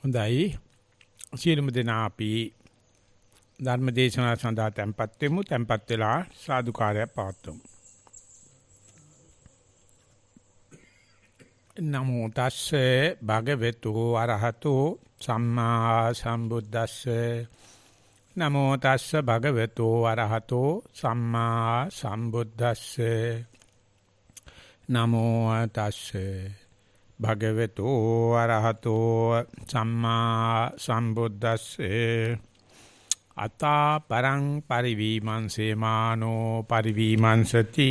හොඳයි. සියලුම දෙනා අපි ධර්ම දේශනාව සඳහා tempත් වෙමු. tempත් වෙලා සාදුකාරයක් පවත්වමු. නමෝ තස්සේ භගවතු වරහතෝ සම්මා සම්බුද්දස්සේ නමෝ තස්සේ භගවතු වරහතෝ සම්මා සම්බුද්දස්සේ නමෝ තස්සේ භගවතු අරහතෝ සම්මා සම්බුද්දස්සේ අතා පරං පරිවිමංසේ මානෝ පරිවිමංසති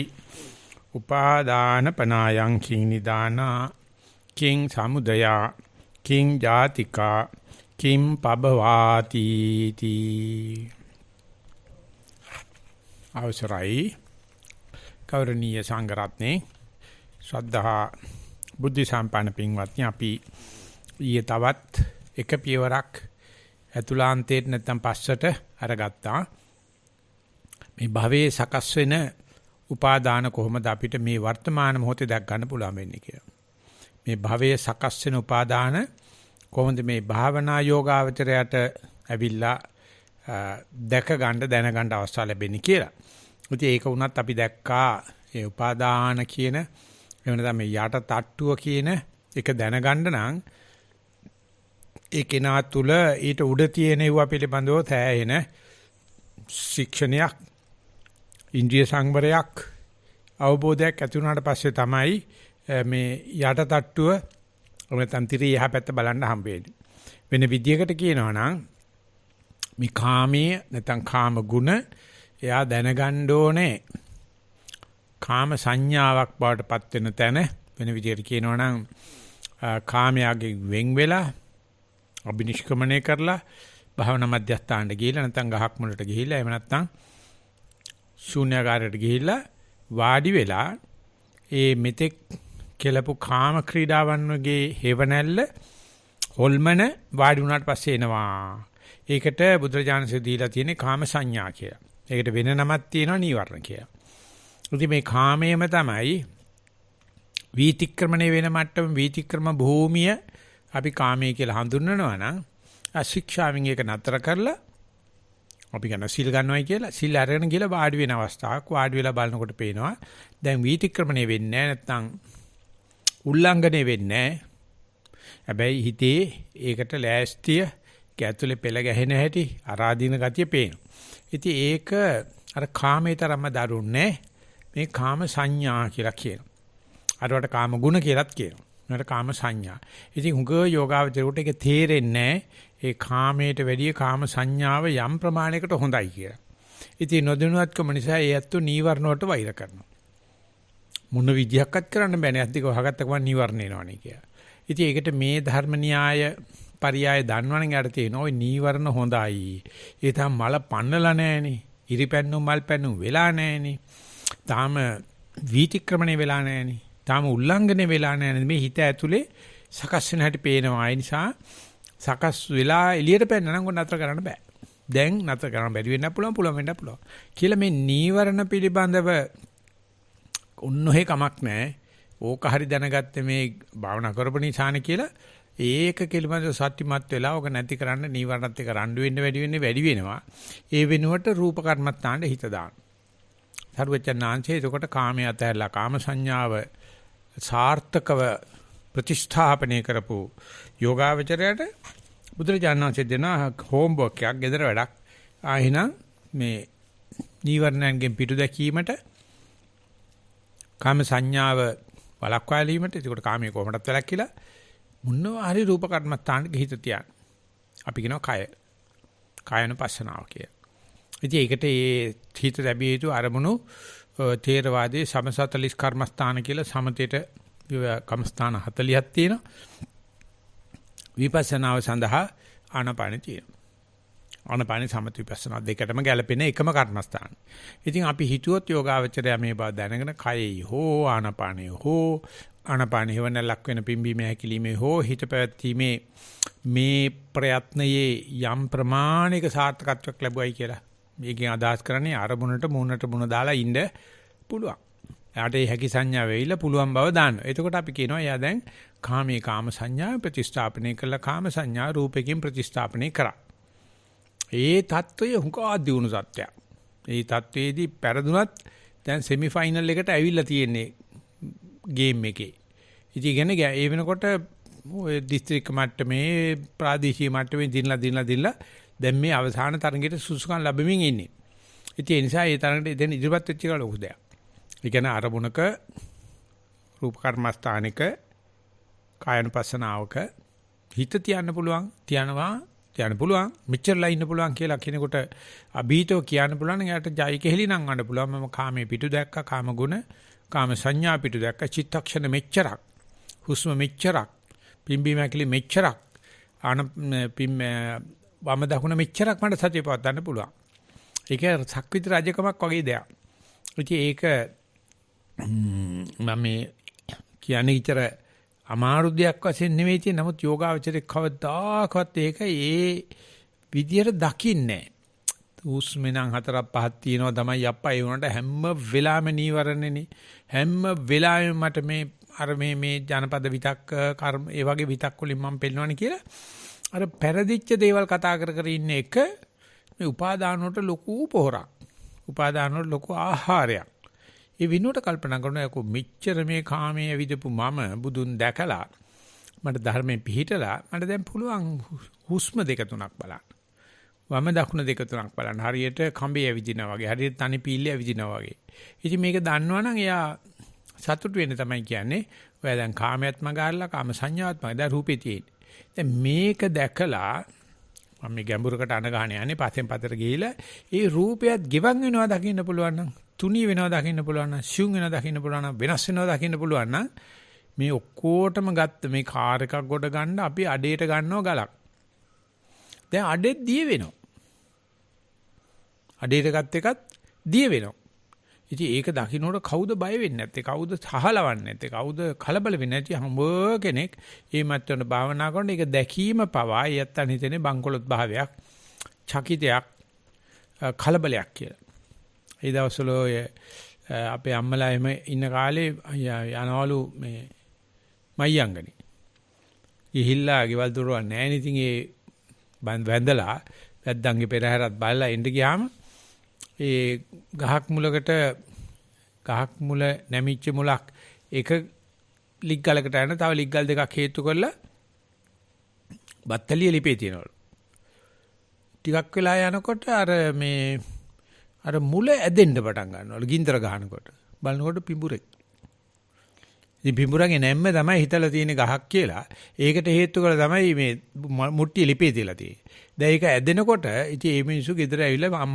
උපාදාන පනායං කිං නිදානා කිං සමුදයා කිං ජාතිකා කිං පබවාති තී අවසරයි කෞරණීය සංඝරත්නේ ශ්‍රද්ධා බුද්ධ සම්පන්න පින්වත්නි අපි ඊයේ තවත් එක පියවරක් අතුලාන්තයට නැත්තම් පස්සට අරගත්තා මේ භවයේ සකස් වෙන උපාදාන කොහොමද අපිට මේ වර්තමාන මොහොතේ දැක් ගන්න පුළුවන් වෙන්නේ කියලා මේ භවයේ සකස් වෙන උපාදාන කොහොමද මේ භාවනා යෝගාවචරයට ඇවිල්ලා දැක ගන්න දැන ගන්න අවස්ථාව ලැබෙන්නේ කියලා. ඉතින් ඒක වුණත් අපි දැක්කා ඒ උපාදාන කියන එහෙම නැත්නම් මේ යට තට්ටුව කියන එක දැනගන්න නම් ඒ කෙනා තුල ඊට උඩ තියෙන ඒවා පිළිබඳව තෑහෙන ශික්ෂණයක් ඉන්ද්‍රිය සංවරයක් අවබෝධයක් ඇති වුණාට පස්සේ තමයි මේ යට තට්ටුව නැත්නම් තිරේ යහ පැත්ත බලන්න හම්බ වෙන්නේ. වෙන විදියකට කියනවා නම් මේ කාමයේ නැත්නම් කාම ගුණ එයා දැනගන්න ඕනේ කාම සංඥාවක් බවට පත් වෙන තැන වෙන විදිහට කියනවා නම් කාමයාගෙන් වෙන් වෙලා අබිනිෂ්ක්‍මණය කරලා භාවනා මධ්‍යස්ථානට ගිහිල්ලා නැත්නම් ගහක් මුලට ගිහිල්ලා එහෙම නැත්නම් ශූන්‍යාකාරයට ගිහිල්ලා වාඩි වෙලා ඒ මෙතෙක් කෙලපු කාම ක්‍රීඩාවන් වගේ හේවණැල්ල හොල්මන වාඩි වුණාට පස්සේ එනවා. ඒකට බුදුරජාණන්සේ දීලා තියෙන්නේ කාම සංඥා කියලා. ඒකට වෙන නමක් තියෙනවා නීවරණ කියලා. ඉතින් මේ කාමයේම තමයි වීතික්‍රමණය වෙන මට්ටම වීතික්‍රම භූමිය අපි කාමයේ කියලා හඳුන්වනවා නම් අශික්ෂාවෙන් ඒක නතර කරලා අපි ගන්න සිල් ගන්නවයි කියලා සිල් අරගෙන ගිහලා වාඩි වෙන අවස්ථාවක් වාඩි වෙලා බලනකොට පේනවා දැන් වීතික්‍රමණය වෙන්නේ නැත්නම් උල්ලංඝනය වෙන්නේ හැබැයි හිතේ ඒකට ලෑස්තිය කැතුලේ පෙළ ගැහෙන හැටි ආරාධින ගතිය පේනවා. ඉතින් ඒක අර කාමයේ තරම්ම දරුන්නේ මේ කාම සංඥා කියලා කියනවා. අරවට කාම ගුණ කියලාත් කියනවා. නේද කාම සංඥා. ඉතින් හුඟ යෝගාවචරයට ඒක තේරෙන්නේ ඒ කාමයට වැඩිය කාම සංඥාව යම් ප්‍රමාණයකට හොඳයි කියලා. ඉතින් නොදැනුවත්කම නිසා ඒ ඇත්තෝ නීවරණ වලට වෛර කරනවා. මොන විදියක්වත් කරන්න බෑනේ. අද්දික වහගත්ත ගමන් නීවරණ එනවනේ කියලා. ඉතින් ඒකට මේ ධර්ම න්‍යාය පරියාය දන්නවනම් යාට තියෙන ওই නීවරණ හොඳයි. ඒ තාම මල පන්නලා නැහනේ. ඉරිපැන්නුම් මල් පැන්නුම් වෙලා නැහනේ. තාම වීතික්‍රමණය වෙලා නැහනේ. තාම උල්ලංඝනය වෙලා නැහනේ. මේ හිත ඇතුලේ සකස් වෙන හැටි පේනවා. ඒ නිසා සකස් වෙලා එළියට පැනනනම් නතර කරන්න බෑ. දැන් නතර කරන්න බැරි වෙන්න පුළුවන් වෙන්න පුළුවන්. කියලා මේ නීවරණ පිළිබඳව උන්නෝහේ කමක් නැහැ. ඕක හරි දැනගත්තේ මේ භාවනා කරපු නිසානේ කියලා ඒක කෙලිමද සත්‍යමත් වෙලා ඕක නැති කරන්න නීවරණත් එක්ක රණ්ඩු වෙන්න වැඩි වෙනවා. ඒ වෙනුවට රූප කර්මත්තාන්ට හිත දාන්න. සර්වචනාංශේ එතකොට කාමයේ අතහැරලා කාම සංඥාව සාර්ථකව ප්‍රතිස්ථාපනය කරපු යෝගාවචරයට බුදුරජාණන් වහන්සේ දෙන හෝම්වර්ක් එකක් ගෙදර වැඩක්. ආහිනම් මේ නීවරණයන්ගෙන් පිටු දැකීමට කාම සංඥාව වළක්වා ගැනීමට එතකොට කාමයේ කොහොමදත් වැළක්කිලා මුන්නව හරි රූප කර්මස්ථානෙට හිත තියන්න. අපි කියනවා කායනුපස්සනාව කියලා. ඉතින් ඒකට ඒ හිත ලැබිය යුතු අරමුණු තේරවාදී සමසතලිස් කර්මස්ථාන කියලා සමතේට කර්මස්ථාන 40ක් තියෙනවා. විපස්සනාව සඳහා ආනාපානෙ තියෙනවා. ආනාපානෙ සමත විපස්සනා දෙකටම ගැලපෙන එකම කර්මස්ථාන. ඉතින් අපි හිතුවොත් යෝගාවචරය මේ බව දැනගෙන කයෙහි හෝ ආනාපානෙ හෝ ආනාපානෙ හේවන ලක් වෙන පිම්බීමේ හැකිලිමේ හෝ හිත පැවැත්ීමේ මේ ප්‍රයත්නයේ යම් ප්‍රමාණික සාර්ථකත්වයක් ලැබුවයි කියලා. මේකෙන් අදහස් කරන්නේ අරමුණට මුණට දාලා ඉන්න පුළුවන්. එයාට ඒ හැකි සංඥා වෙයිලා පුළුවන් බව දාන්න. එතකොට අපි කියනවා එයා දැන් කාමේ කාම සංඥා ප්‍රතිස්ථාපනය කළා කාම සංඥා රූපයෙන් ප්‍රතිස්ථාපනය කරා. ඒ தত্ত্বය හුඟා දියුණු සත්‍යයක්. ඒ தത്വයේදී පෙරදුනත් දැන් সেমি ෆයිනල් එකට ඇවිල්ලා තියෙන්නේ ගේම් එකේ. ඉතින් ඒ වෙනකොට ඔය දිස්ත්‍රික්ක මට්ටමේ ප්‍රාදේශීය මට්ටමේ දිනලා දැන් මේ අවසාන තරඟයට සුසුකම් ලැබෙමින් ඉන්නේ. ඉතින් ඒ නිසා ඒ තරඟට දැන් ඉදිරිපත් වෙච්ච එක ලොකු දෙයක්. ඒ කියන්නේ අරමුණක රූප කර්මස්ථානික කායනුපස්සනාවක හිත තියන්න පුළුවන් මෙච්චරලා ඉන්න පුළුවන් කියලා කෙනෙකුට අභීතව කියන්න පුළුවන් නම් එයාට ජයි කෙහෙලි නම් අඬ පුළුවන් මම කාමයේ පිටු දැක්කා කාම ගුණ කාම සංඥා පිටු දැක්කා චිත්තක්ෂණ මෙච්චරක් හුස්ම මෙච්චරක් පිම්බීම ඇකිලි මෙච්චරක් වම දකුණ මෙච්චරක් මට සතිය පවත්වන්න පුළුවන්. ඒක සක්විති රජකමක් වගේ දෙයක්. ඉතින් ඒක මම මේ කියන්නේ ඉතර අමාරු දෙයක් වශයෙන් නෙවෙයි තියෙන්නේ. නමුත් යෝගාවචරේ කවදාකවත් ඒක ඒ විදියට දකින්නේ නැහැ. හුස්මෙන් 4-5ක් තියෙනවා තමයි අප්පා ඒ වුණාට හැම වෙලාවෙම නීවරණෙනේ. හැම වෙලාවෙම මට මේ ජනපද විතක් කර්ම ඒ වගේ විතක් වලින් මම පෙන්නවනේ කියලා අර පෙරදිච්ච දේවල් කතා කර ඉන්න එක මේ උපාදාන වලට ලොකු පොහොරක්. උපාදාන වලට ලොකු ආහාරයක්. ඒ විනෝඩ කල්පනා කරනවා යකෝ මෙච්චර මේ කාමයේ විදපු මම බුදුන් දැකලා මට ධර්මයෙන් පිහිටලා මට දැන් පුළුවන් හුස්ම දෙක තුනක් බලන්න. වම දකුණ දෙක තුනක් බලන්න. හරියට කඹේ ඇවිදිනා වගේ. හරියට තනි පීල්ලේ ඇවිදිනා වගේ. ඉතින් මේක දන්නවනම් එයා සතුටු වෙන්න තමයි කියන්නේ. ඔයා දැන් කාමයත්ම ගාරලා කාම සංඥාත්ම දැන් රූපේ තියෙන්නේ. දැන් මේක දැකලා මම මේ ගැඹුරකට අණ ගන්න යන්නේ පස්සෙන් පතර ගිහිලා ඒ රූපයත් ගෙවන් වෙනවා දකින්න පුළුවන් නම් තුනී වෙනවා දකින්න පුළුවන් නම් ශුන් වෙනවා දකින්න පුළුවන් නම් වෙනස් වෙනවා දකින්න පුළුවන් නම් මේ ඔක්කොටම ගත්ත මේ කාර් එකක් ගොඩ ගන්න අපි අඩේට ගන්නවා ගලක්. දැන් අඩෙත් දිය වෙනවා. අඩේට ගත් එකත් දිය වෙනවා. ඉතින් ඒක දකින්නකොට කවුද බය වෙන්නේ නැත්තේ? කවුද සහලවන්නේ නැත්තේ? කවුද කලබල වෙන්නේ නැති හැම කෙනෙක් මේ මත්තන භාවනා කරන එක දැකීම පවා යත්තන් හිතෙන්නේ බංකොලොත් භාවයක්, චකිතයක්, කලබලයක් කියලා. ඒ දවස්වල අපේ අම්මලා එම ඉන්න කාලේ යනවලු මේ මයියංගනේ. ගිහිල්ලා ගෙවල් දොරවල් නැහැ නේ. ඉතින් ඒ වැඳලා වැද්දන්ගේ පෙරහැරත් බලලා එන්න ගියාම ඒ ගහක් මුල නැමිච්ච මුලක් එක ලිග්ගලකට යන තව ලිග්ගල් දෙකක් හේතු කරලා බත්තලිය ලිපේ තියනවලු. ටිකක් වෙලා යනකොට අර මුල ඇදෙන්න පටන් ගන්නවලු ගින්දර ගහනකොට. බලනකොට පිඹුරෙක්. ඉතින් පිඹුරගේ නැම්ම තමයි හිතලා තියෙන ගහක් කියලා. ඒකට හේතු කරලා තමයි මේ මුට්ටිය ලිපේ තියලා තියෙන්නේ. දැන් ඒක ඇදෙනකොට ඉතින් මේ මිනිස්සු ගෙදර ඇවිල්ලා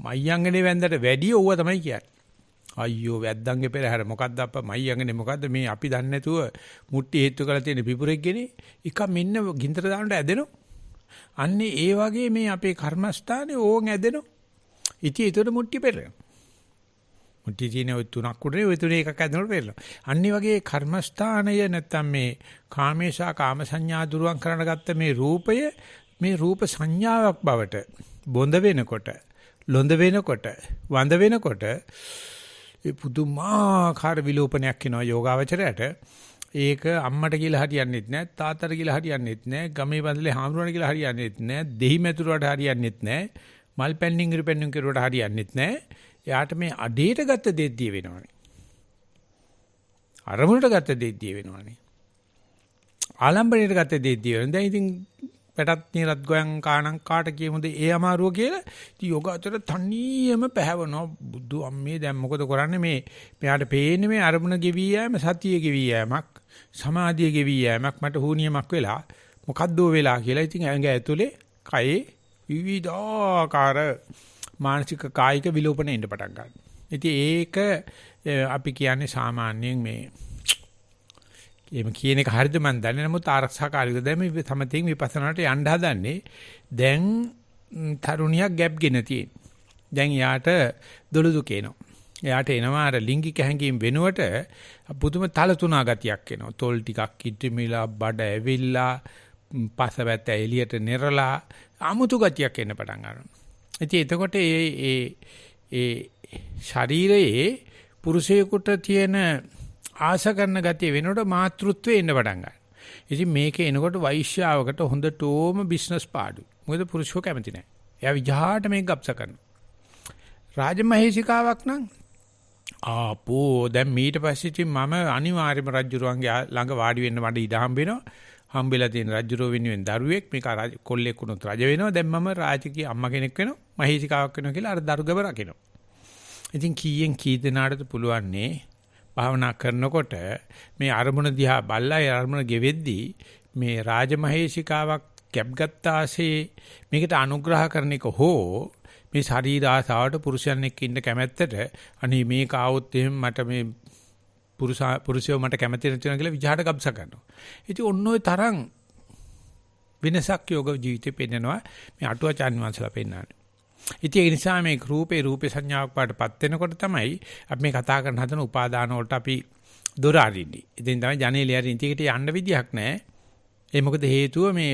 මයියංගනේ වැන්දට වැඩි ඕවා තමයි කියන්නේ. අයියෝ වැද්දන්ගේ පෙරහැර මොකද්ද අප්පා මයියංගනේ මොකද්ද මේ අපි දන්නේ නැතුව මුට්ටි හේතු කරලා තියෙන පිපුරෙක් ගෙනේ එක මෙන්න ගින්දර දාන්නට ඇදෙනවා. අන්නේ ඒ වගේ මේ අපේ කර්මස්ථානේ ඕන් ඇදෙනවා. ඉතින් ඒතර මුට්ටි පෙරෙනවා. මුට්ටි තියෙන ඔය තුනක් උඩේ ඔය තුනේ එකක් ඇදෙනකොට පෙරෙනවා. අන්නේ වගේ කර්මස්ථානය නැත්තම් මේ කාමේශා කාම සංඥා දුරුවන් කරන්න ගත්ත මේ රූපය මේ රූප සංඥාවක් බවට බොඳ වෙනකොට ලොඳ වෙනකොට වඳ වෙනකොට ඒ පුදුමාකාර විලෝපනයක් වෙනවා යෝගාවචරයට. ඒක අම්මට කියලා හරියන්නේත් නැහැ, තාත්තට කියලා හරියන්නේත් නැහැ, ගමේ බඳලේ හාමුදුරනේ කියලා හරියන්නේත් නැහැ, දෙහි මැතුරට හරියන්නේත් නැහැ, මල් පැන්නින් ඉරි පැන්නින් කෙරුවට හරියන්නේත් නැහැ. එයාට මේ අඩේට ගත්ත දෙද්දිය වෙනවනේ. අරමුණට ගත්ත දෙද්දිය වෙනවනේ. ආලම්බණයට ගත්ත දෙද්දිය වෙනවා. දැන් ඉතින් පැටත් නිරත් ගෝයන් කාණන් කාට කියමුද ඒ අමාරුව කියලා. ඉතින් යෝගාචර තනියම පැහැවනවා. බුදු අම්මේ දැන් මොකද කරන්නේ මේ මෙයාට පේන්නේ මේ අරමුණ ගෙවි යෑම සතිය ගෙවි යෑමක් සමාධිය ගෙවි යෑමක් මට හුනියමක් වෙලා මොකද්දෝ වෙලා කියලා. ඉතින් ඇඟ ඇතුලේ කයේ විවිධාකාර මානසික කායික විලෝපන එන්න පටන් ගන්නවා. ඉතින් ඒක අපි කියන්නේ සාමාන්‍යයෙන් මේ එහෙම කියන එක හරියද මන් දන්නේ. නමුත් ආරක්ෂාකාරීව දැන් මේ සමතෙන් විපස්සනාට යන්න හදන්නේ. දැන් තරුණියක් ગેප් ගෙන තියෙන. දැන් යාට දොළුදු කේනවා. එයාට එනවා අර ලිංගික හැඟීම් වෙනුවට පුදුම තලතුණා ගතියක් එනවා. තොල් ටිකක් ඉදිමිලා බඩ ඇවිල්ලා පසවැත්ත එළියට නිරලා අමුතු ගතියක් එන්න පටන් ගන්නවා. ඉතින් එතකොට ඒ ශරීරයේ පුරුෂයෙකුට තියෙන ආශ කරන ගතිය වෙනකොට මාතෘත්වයේ එන්න පටන් ගන්නවා. ඉතින් මේකේ එනකොට වෛශ්‍යාවකට හොඳටම බිස්නස් පාඩු. මොකද පුරුෂෝ කැමති නැහැ. එයා විජහාට මේක ගබ්ස කරනවා. රාජමහේසිකාවක් නම් ආපෝ දැන් මීට පස්සේ ඉතින් මම අනිවාර්යයෙන්ම රජුරුවන්ගේ ළඟ වාඩි වෙන්න මට ඉඩ හම්බ වෙනවා. හම්බෙලා තියෙන රජුරුව වෙනුවෙන් දරුවෙක් මේක කොල්ලෙක් වුණොත් රජ වෙනවා. දැන් මම රාජකීය අම්මා කෙනෙක් වෙනවා. මහේසිකාවක් වෙනවා කියලා අර දරුගබ රකිනවා. ඉතින් කීයෙන් කී දෙනාටද පුළුවන්නේ භාවනා කරනකොට මේ අරමුණ දිහා බල්ලා ඒ අරමුණ ගෙවෙද්දී මේ රාජමහේසිකාවක් කැප් ගත්තාසේ මේකට අනුග්‍රහ කරන එක හෝ මේ ශරීර ආසාවට පුරුෂයන් එක්ක ඉන්න කැමැත්තට අනේ මේක ආවොත් එහෙම මට මේ පුරුෂයෝ මට කැමති නැතිනවා කියලා විජහාට ගබ්ස කරනවා. ඉතින් ඔන්න ඔය තරම් වෙනසක් යෝග ජීවිතේ පෙන්නනවා මේ අටුවාචාන් වංශලා පෙන්නන්නේ. ඉතින් ඒ නිසා මේ රූපේ සංඥාවක් පාටපත් වෙනකොට තමයි අපි මේ කතා කරන හදන උපාදාන වලට අපි දොර අරින්නේ. ඉතින් තමයි ජනේලේ අරින්න. ඒකට යන්න විදියක් නැහැ. ඒ මොකද හේතුව මේ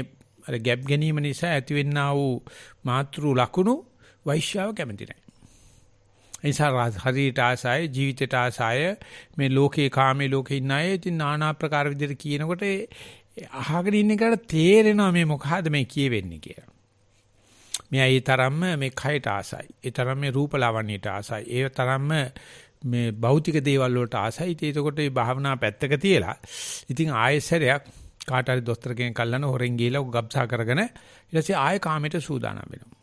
අර ගැප් ගැනීම නිසා ඇතිවෙනා වූ මාතෘ ලකුණු වෛශ්‍යාව කැමති නැහැ. ඒ නිසා හරියට ආසය ජීවිතයට ආසය මේ ලෝකේ කාමේ ලෝකේ ඉන්න අය ඉතින් নানা ආකාර විදිහට කියනකොට අහගෙන ඉන්න එකට තේරෙනවා මේ මොකද්ද මේ කියවෙන්නේ කියලා. මෙයා ඒ තරම්ම මේ කයට ආසයි. ඒ තරම්ම මේ රූප ලාවන්‍යයට ආසයි. ඒ තරම්ම මේ භෞතික දේවල් වලට ආසයි. ඒකකොට මේ භාවනා පැත්තක තියලා ඉතින් ආයෙසරයක් කාට හරි දොස්තර කෙනෙක් අල්ලන හොරෙන් ගිහලා ගබ්සා කරගෙන ඊට පස්සේ ආයෙ කාමයට සූදානම් වෙනවා.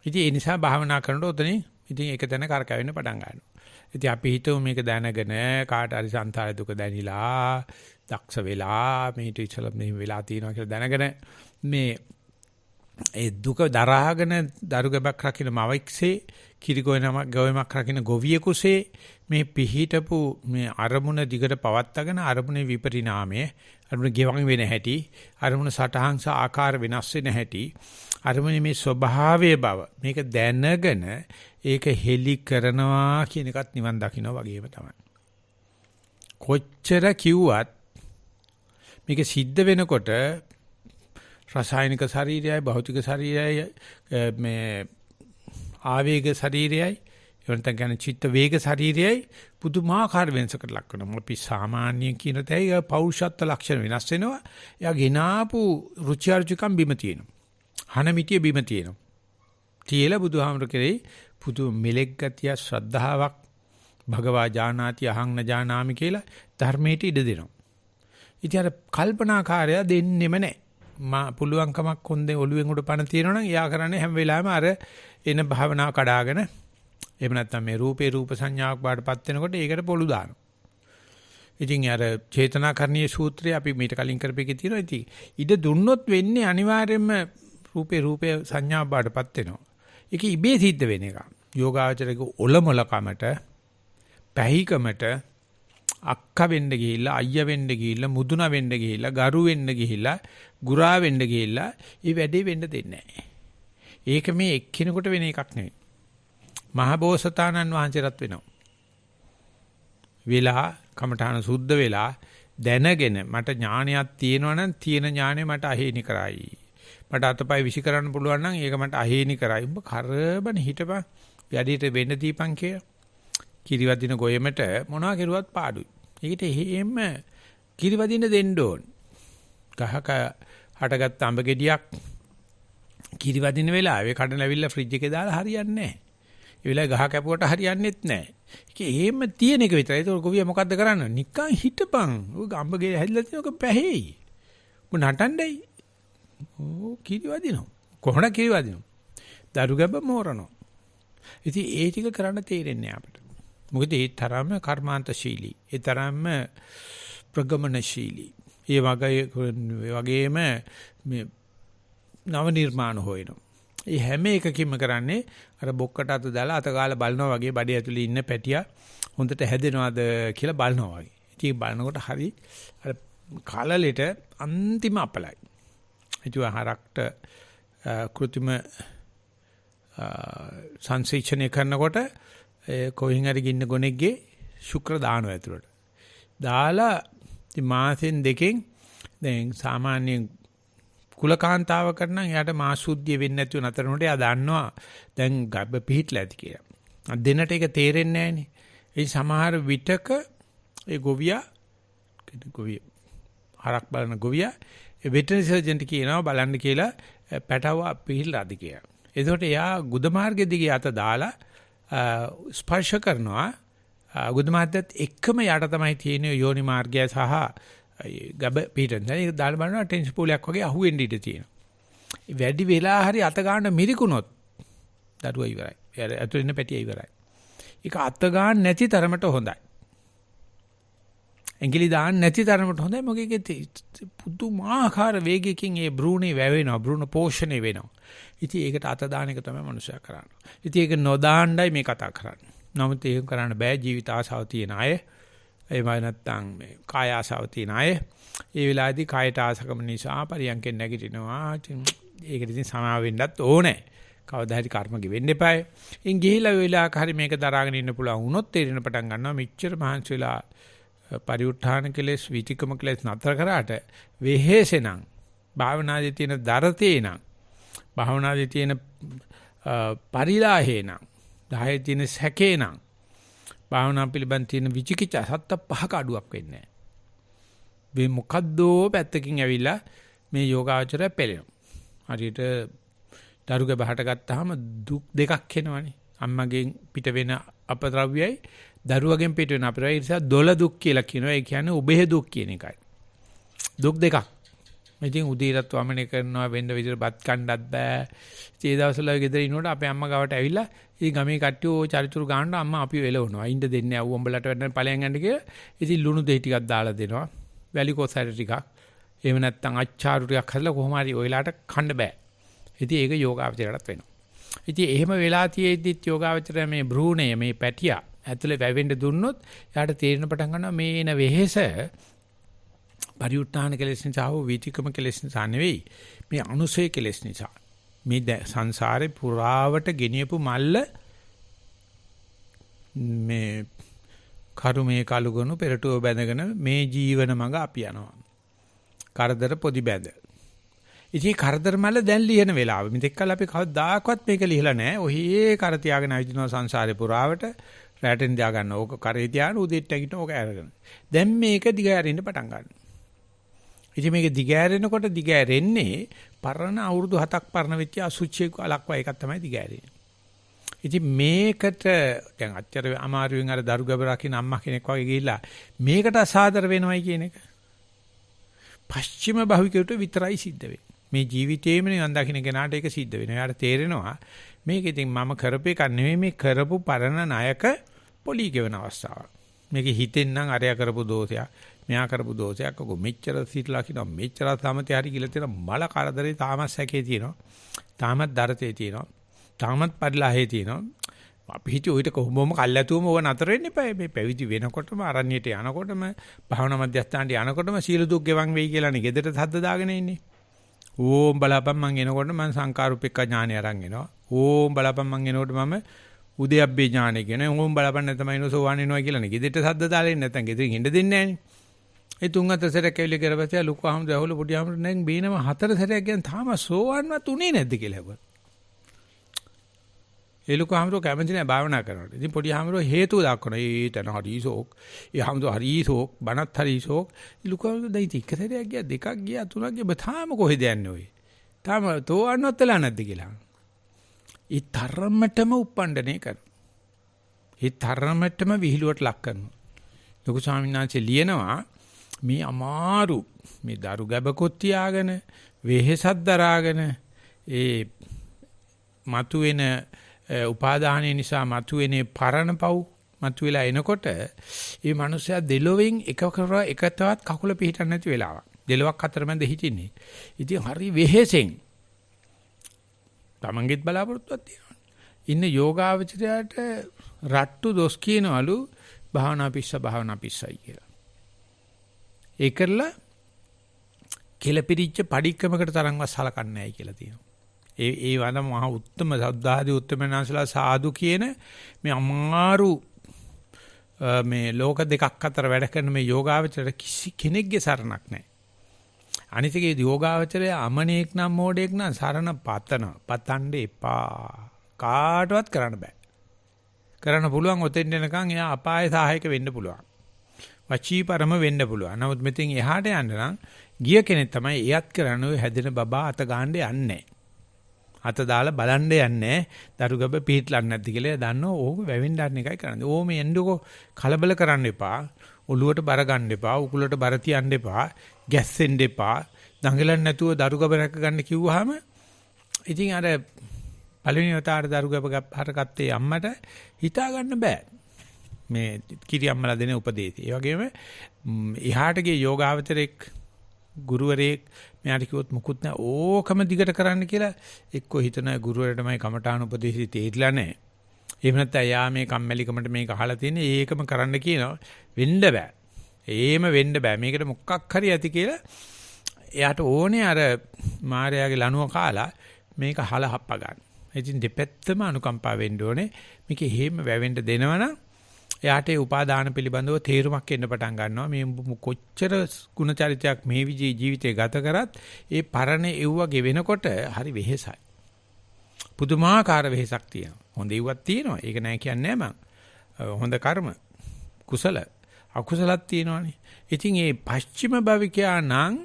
ඉතින් ඒ නිසා භාවනා කරනකොට උතනින් ඉතින් ඒක දැන කරකැවෙන්න පටන් ගන්නවා. ඉතින් අපි හිතුව මේක දැනගෙන කාට හරි සංසාර දුක දැනිලා දක්ෂ වෙලා මේට ඉස්සලා මේ වෙලා තියෙනවා කියලා දැනගෙන මේ ඒ දුක දරාගෙන දරුගබක් රකින්න මවෙක්සේ ගොයමක් රකින්න ගොවියෙකුසේ මේ පිහිටපු මේ අරමුණ දිගට පවත්වාගෙන අරමුණේ විපරිණාමය අරමුණ ගෙවන් වෙන හැටි අරමුණ සටහන් සහ ආකාර වෙනස් වෙන හැටි අරමුණේ මේ ස්වභාවයේ බව මේක දැනගෙන ඒක හෙලි කරනවා කියන එකත් නිවන් දකින්න වගේම තමයි. කොච්චර කිව්වත් මේක සිද්ධ වෙනකොට රසායනික ශරීරයයි භෞතික ශරීරයයි මේ ආවේග ශරීරයයි එවනත කියන්නේ චිත්ත වේග ශරීරයයි පුදුමාකාර වෙනසකට ලක් වෙනවා. අපි සාමාන්‍ය කියන තේ පෞරුෂත්ව ලක්ෂණ වෙනස් වෙනවා. එයා ගෙනාපු රුචි අරුචිකම් බිම තියෙනවා. හනමිටිය බිම තියෙනවා. තියලා බුදුහාමර කෙරේ පුදු මෙලෙක් ගතිය ශ්‍රද්ධාවක් භගවා ජානාති අහං න ජානාමි කියලා ධර්මයට ඉඩ දෙනවා. ඉතින් අර කල්පනාකාරය දෙන්නෙම නැහැ. මා පුළුවන් කමක් හොඳේ ඔළුවෙන් උඩ පණ තියෙනවනම් එයා කරන්නේ හැම වෙලාවෙම අර එන භාවනාව කඩාගෙන එහෙම නැත්නම් මේ රූප සංඥාවක් බාටපත් වෙනකොට ඒකට පොළු දානවා. ඉතින් අර චේතනාකරණීය සූත්‍රය අපි මීට කලින් කරපෙකේ තියෙනවා. ඉතින් ඉඩ දුන්නොත් වෙන්නේ අනිවාර්යයෙන්ම රූපේ සංඥාවක් බාටපත් වෙනවා. ඒක ඉබේ සිද්ධ වෙන එක. යෝගාචරයේ ඔලොමලකමට පැහිකමට අක්ක වෙන්න ගිහිල්ලා අයියා වෙන්න ගිහිල්ලා මුදුන වෙන්න ගිහිල්ලා ගරු වෙන්න ගිහිල්ලා ගුරා වෙන්න ගිහිල්ලා මේ වැඩේ වෙන්න දෙන්නේ නැහැ. ඒක මේ එක්කිනෙකුට වෙන එකක් නෙවෙයි. මහබෝසතාණන් වහන්සේටත් වෙනවා. වෙලා කමඨාන සුද්ධ වෙලා දැනගෙන මට ඥානයක් තියෙනවා නම් තියෙන ඥානෙ මට අහේනි කරයි. මට අතපය විසි කරන්න පුළුවන් නම් ඒක මට අහේනි කරයි. උඹ කරබන හිටපන්. වැඩිට වෙන්න දීපන් කියලා. කිරිවදින ගොයමට මොනවා කෙරුවත් පාඩුයි. ඒකට එහෙම කිරිවදින්න දෙන්න ඕන. ගහක හටගත්ත අඹ ගෙඩියක් කිරිවදින වෙලාවේ කඩනවිල්ල ෆ්‍රිජ් එකේ දාලා හරියන්නේ නැහැ. ඒ වෙලාවේ ගහ කැපුවට හරියන්නේත් නැහැ. ඒක එහෙම තියෙන එක විතරයි. ඒක ගොවිය මොකද්ද කරන්නේ? නිකන් හිටපන්. ඔය අඹ ගෙඩිය හැදිලා තියෙනක පැහැයි. උඹ නටන්නයි. ඕ කිරිවදිනවා. කොහොමද කිරිවදිනවා? දරු ගැබ මෝරනවා. ඉතින් ඒ ටික කරන්න තේරෙන්නේ අපිට. මොකද ඒ තරම්ම කර්මාන්තශීලී, ඒ තරම්ම ප්‍රගමනශීලී. ඒ වගේම මේ නව නිර්මාණ හොයනවා. ඒ හැම එකකින්ම කරන්නේ අර බොක්කට අත දාලා අත ගාලා බලනවා වගේ බඩේ ඇතුලේ ඉන්න පැටියා හොඳට හැදෙනවද කියලා බලනවා වගේ. ඉතින් බලනකොට හරි අර කලලෙට අන්තිම අපලයි. ඒ හරක්ට කෘත්‍රිම සංසේචනය කරනකොට කොහින් හරි ගින්න ගොනෙක්ගේ ශුක්‍ර දානවා ඇතුළට. දාලා ඉතින් මාසෙන් දෙකෙන් දැන් සාමාන්‍යයෙන් කුලකාන්තාව කරනම් එයාට මාසුද්ධිය වෙන්නේ නැතුව නතරනකොට එයා දන්නවා දැන් ගබ්බ පිහිట్లా ඇති කියලා. දෙන්නට ඒක තේරෙන්නේ නැහනේ. ඒ සමහර විටක ඒ ගොවිය හරක් බලන ගොවියා වෙටරනරි සර්ජන්ට කියනවා බලන්න කියලා පැටව පිහිල්ලාද කියලා. එතකොට එයා ගුද මාර්ගෙ දිගේ අත දාලා ස්පර්ශ කරනවා. ගුද මාර්ගයත් එක්කම යට තමයි තියෙන යෝනි මාර්ගය සහ ගබ පිටෙන්. ඒක දාලා බලනවා ටෙන්ස් පූලයක් වගේ අහුවෙන්න ඉඩ තියෙනවා. වැඩි වෙලා හරි අත ගන්න මිරිකුණොත් දරුවා ඉවරයි. එයා ඇතුළේ ඉන්න පැටියා ඉවරයි. ඒක අත ගන්න නැති තරමට හොඳයි. ඇඟිලි දාන්න නැති තරමට හොඳයි. මොකද පුදුමාකාර වේගයකින් ඒ භ්‍රූණේ වැවෙනවා. භ්‍රූණ පෝෂණය වෙනවා. ඉතින් ඒකට අත දාන එක තමයි මනුස්සයා කරන්නේ. ඉතින් ඒක නොදාන්නයි මේ කතා කරන්නේ. නමුත් ඒක කරන්න බෑ ජීවිත ආසාව තියෙන අය. එහෙම නැත්නම් මේ කාය ආසාව තියෙන අය. ඒ වෙලාවේදී කායට ආසකම නිසා පරියන්කෙන් නැගිටිනවා. ඒකට ඉතින් සමාව වෙන්නත් ඕනේ. කවදා හරි කර්ම ගෙවෙන්න එපායි. ඉන් ගිහිලා වෙලාවක හරි මේක දරාගෙන ඉන්න පුළුවන් වුණොත් තේරෙන පටන් ගන්නවා මෙච්චර මහන්සි වෙලා පරිඋත් ทาน කෙලෙස් විතිකම කෙලෙස් නතර කරාට වෙහෙසෙනම් භාවනාදී තියෙන දරතේනම් භාවනාදී තියෙන පරිලාහේනම් 10 තියෙන සැකේනම් භාවනා පිළිබඳ තියෙන විචිකිච්ඡා සත්ත පහක අඩුවක් වෙන්නේ නැහැ. මේ මොකද්දෝ පැත්තකින් ඇවිල්ලා මේ යෝගාචරය පෙළෙනවා. හරියට දරුග බහට ගත්තාම දුක් දෙකක් එනවනේ. අම්මගෙන් පිට වෙන අපද්‍රව්‍යයි දරුවගෙන් පිට වෙන අපද්‍රව්‍යයි. ඒ නිසා දොළ දුක් කියලා කියනවා. ඒ කියන්නේ උභය දුක් කියන එකයි. දුක් දෙකක්. ඉතින් උදේට වමනේ කරනවා වෙන්න විදිහට බත් කන්නත් බෑ. ඒ දවස්වල ගෙදර ඉන්නකොට අපේ අම්මා ගාවට ඇවිල්ලා ඉතින් ගමේ කට්ටිය ඕ චරිචුරු ගානට අම්මා අපි වෙලවනවා. ඉන්න දෙන්නේ නැව උඹලට වැඩන ඵලයන් යන්න කියලා. ඉතින් ලුණු දෙහි ටිකක් දාලා දෙනවා. වැලි කොසාර ටිකක්. එහෙම නැත්නම් අච්චාරු ටිකක් හදලා කොහොම හරි ඔයලාට කන්න බෑ. ඉතින් ඒක යෝගාවචරයටත් වෙනවා. ඉතින් එහෙම වෙලා තියෙද්දිත් යෝගාවචරය මේ භ්‍රූණය මේ පැටියා ඇතුලේ වැවෙන්න දුන්නොත් යාට තේරෙන පටන් ගන්නවා මේ එන වෙහෙස පරිඋත් ทาน කෙලෙස් නිසා හෝ වීතිකම කෙලෙස් නිසා නෙවෙයි. මේ අනුසය කෙලෙස් නිසා. මේ සංසාරේ පුරාවට ගෙනියපු මල්ල මේ කරුමේ කලුගුණ පෙරටුව බැඳගෙන මේ ජීවන මඟ අපි යනවා. කරදර පොදි බැඳ. ඉතින් කරදර මල්ල දැන් ලියන වෙලාව. මෙතෙක් කල අපි කවදාකවත් මේක ලියලා නැහැ. ඔහේ කර තියාගෙන ආවිදිනවා සංසාරේ පුරාවට. රැටෙන් තියා ගන්න ඕක කරේ තියාන උදේට නැගිටින ඕක අරගෙන. දැන් මේක දිගහැරෙන්න පටන් ගන්නවා. ඉතින් මේක දිගහැරෙනකොට දිගහැරෙන්නේ පරණ අවුරුදු 7ක් පරණ වෙච්ච අසුචියක ලක්වා එකක් තමයි දිගහැරෙන්නේ. ඉතින් මේකට දැන් අච්චර අමාරුවෙන් අර දරු ගැබ රකින්න අම්මා කෙනෙක් වගේ ගිහිල්ලා මේකට අසාදර වෙනවයි කියන එක පශ්චිම භාවිකයට විතරයි සිද්ධ වෙන්නේ. මේ ජීවිතේම නිවන් දකින්න කෙනාට ඒක සිද්ධ වෙනවා. එයාට තේරෙනවා මේක ඉතින් මම කරපු එකක් නෙමෙයි මේ කරපු පරණ ණයක පොලි ගෙවන අවස්ථාවක්. මේක හිතෙන් නම් අරයා කරපු දෝෂයක්. මෙයා කරපු දෝෂයක් අකෝ මෙච්චර සීටලා කියනවා මෙච්චර සමතේ හරි කියලා තියෙන මල කරදරේ තාමත් සැකේ තියෙනවා. තාමත් දරතේ තියෙනවා. තාමත් පරිලාහේ තියෙනවා. අපි හිතුව ඊට කොහොමම කල්ැතුවම ඕව නතර වෙන්න එපා. මේ පැවිදි වෙනකොටම අරණියට යනකොටම භාවනා මධ්‍යස්ථානට යනකොටම සීල දුක් ගෙවන් වෙයි කියලානේ ගෙදරට හද්ද දාගෙන ඉන්නේ. ඕම් බලපන් මං එනකොට මං සංකාරූපික ඥානය අරන් එනවා. ඕම් බලපන් මං එනකොට මම උදයබ්බේ ඥානය කියන ඕම් බලපන් නැත්නම් ඉනෝසෝවන් එනවා කියලානේ ගෙදරට හද්ද දාලා ඉන්නේ නැත්නම් ගෙදරින් එන්න දෙන්නේ නැහනේ. ඒ තුන් හතර සැරයක් ඇවිල්ලා කරපස්සේ ලොකු අහමුද ඇහුල පොඩි අහමුද නැන් බේනම හතර සැරයක් ගැන තාම සෝවන්වත් උනේ නැද්ද කියලා හබ. ඒ ලොකු අහමුද කැමති නැහැ භාවනා කරනකොට. ඉතින් පොඩි අහමුද හේතුව දක්වනවා. ඒ තන හරිසෝක්. ඒ අහමුද හරිසෝක් බණත් හරිසෝක්. ලොකු අහමුද දෙයි එක සැරයක් ගියා දෙකක් ගියා තුනක් ගියා තාම කොහෙද යන්නේ ඔය. තාම තෝවන්නවත් වෙලා නැද්ද කියලා. ඒ තරමටම උප්පණ්ඩනේ කරනවා. ඒ තරමටම විහිළුවට ලක් කරනවා. ලොකු ස්වාමීන් වහන්සේ ලියනවා මේ අමාරු මේ දරු ගැබකොත් තියාගෙන වෙහෙසක් දරාගෙන ඒ මතුවෙන උපාදානය නිසා මතුවෙන පරණ පව් මතුවලා එනකොට මේ මිනිස්සයා දෙලොවෙන් එකතවත් කකුල පිහිටන්න නැති වෙලාවක්. දෙලොවක් අතරමැද හිටින්නේ. ඉතින් හරි වෙහෙසෙන් තමන්ගෙත් බලාපොරොත්තුවක් තියෙනවා. ඉන්න යෝගාවචරයට රට්ටු දොස් කියනවලු භාවනා පිස්සයි කියලා. ඒ කරලා කෙලපිරිච්ච padikkamakata තරම්වත් සලකන්නේ නැහැ කියලා තියෙනවා. ඒ වඳ මහ උත්තම සද්ධාදී උත්තමනාසලා සාදු කියන මේ අමාරු මේ ලෝක දෙකක් අතර වැඩ කරන මේ යෝගාවචරයට කිසි කෙනෙක්ගේ සරණක් නැහැ. අනිතිකේ යෝගාවචරය අමනේක් නම් මෝඩෙක් නම් සරණ පතන්න එපා. කාටවත් කරන්න බෑ. කරන්න පුළුවන් ඔතෙන් එනකන් එයා අපාය සහායක වෙන්න පුළුවන්. වචී පරම වෙන්න පුළුවන්. නමුත් මෙතෙන් එහාට යන්න නම් ගිය කෙනෙක් තමයි එයත් කරන්නේ ඔය හැදෙන බබා අත ගන්න යන්නේ. අත දාලා බලන්න යන්නේ. දරුගබ පිහිටලන්නේ නැද්ද කියලා දන්නෝ ඕක වැවෙන්න ගන්න එකයි කරන්නේ. ඕම එන්නකෝ කලබල කරන්න එපා. ඔලුවට බර ගන්න එපා. උකුලට බර තියන්න එපා. ගැස්සෙන්න එපා. දඟලන්න නැතුව දරුගබ රැක ගන්න කිව්වහම ඉතින් අර පළවෙනි වතාවට දරුගබ හරගත්තේ අම්මට හිතා ගන්න බෑ. මේ කිරි අම්මලා දෙන උපදේශය. ඒ වගේම එහාට ගිය යෝගාවචරෙක් ගුරුවරයෙක් මෙයාට කිව්වොත් මුකුත් නැහැ ඕකම දිගට කරන්න කියලා එක්කෝ හිතන ගුරුවරයාටමයි කමඨාන උපදේශي තේරිලා නැහැ. එහෙම නැත්නම් යා මේ කම්මැලිකමට මේක අහලා තියෙන ඒකම කරන්න කියනවා වෙන්න බෑ. ඒම වෙන්න බෑ. මේකට මොකක් හරි ඇති කියලා එයාට ඕනේ අර මාර්යාගේ ලණුව කාලා මේක හල හප්ප ගන්න. ඉතින් දෙපැත්තම අනුකම්පා වෙන්න ඕනේ. මේක එහෙම වැවෙන්න දෙනවනම් එයාට ඒ උපාදාන පිළිබඳව තේරුමක් එන්න පටන් ගන්නවා. මේ කොච්චර ගුණ චරිතයක් මේ ජීවිතේ ගත කරත් ඒ පරණ එව්වගේ වෙනකොට හරි වෙහෙසයි. පුදුමාකාර වෙහෙසක් තියෙනවා. හොඳ එව්වක් තියෙනවා. ඒක නෑ කියන්නේ නෑ මං. හොඳ කර්ම කුසල අකුසලක් තියෙනවානේ. ඉතින් මේ පස්චිම භවිකයා නම්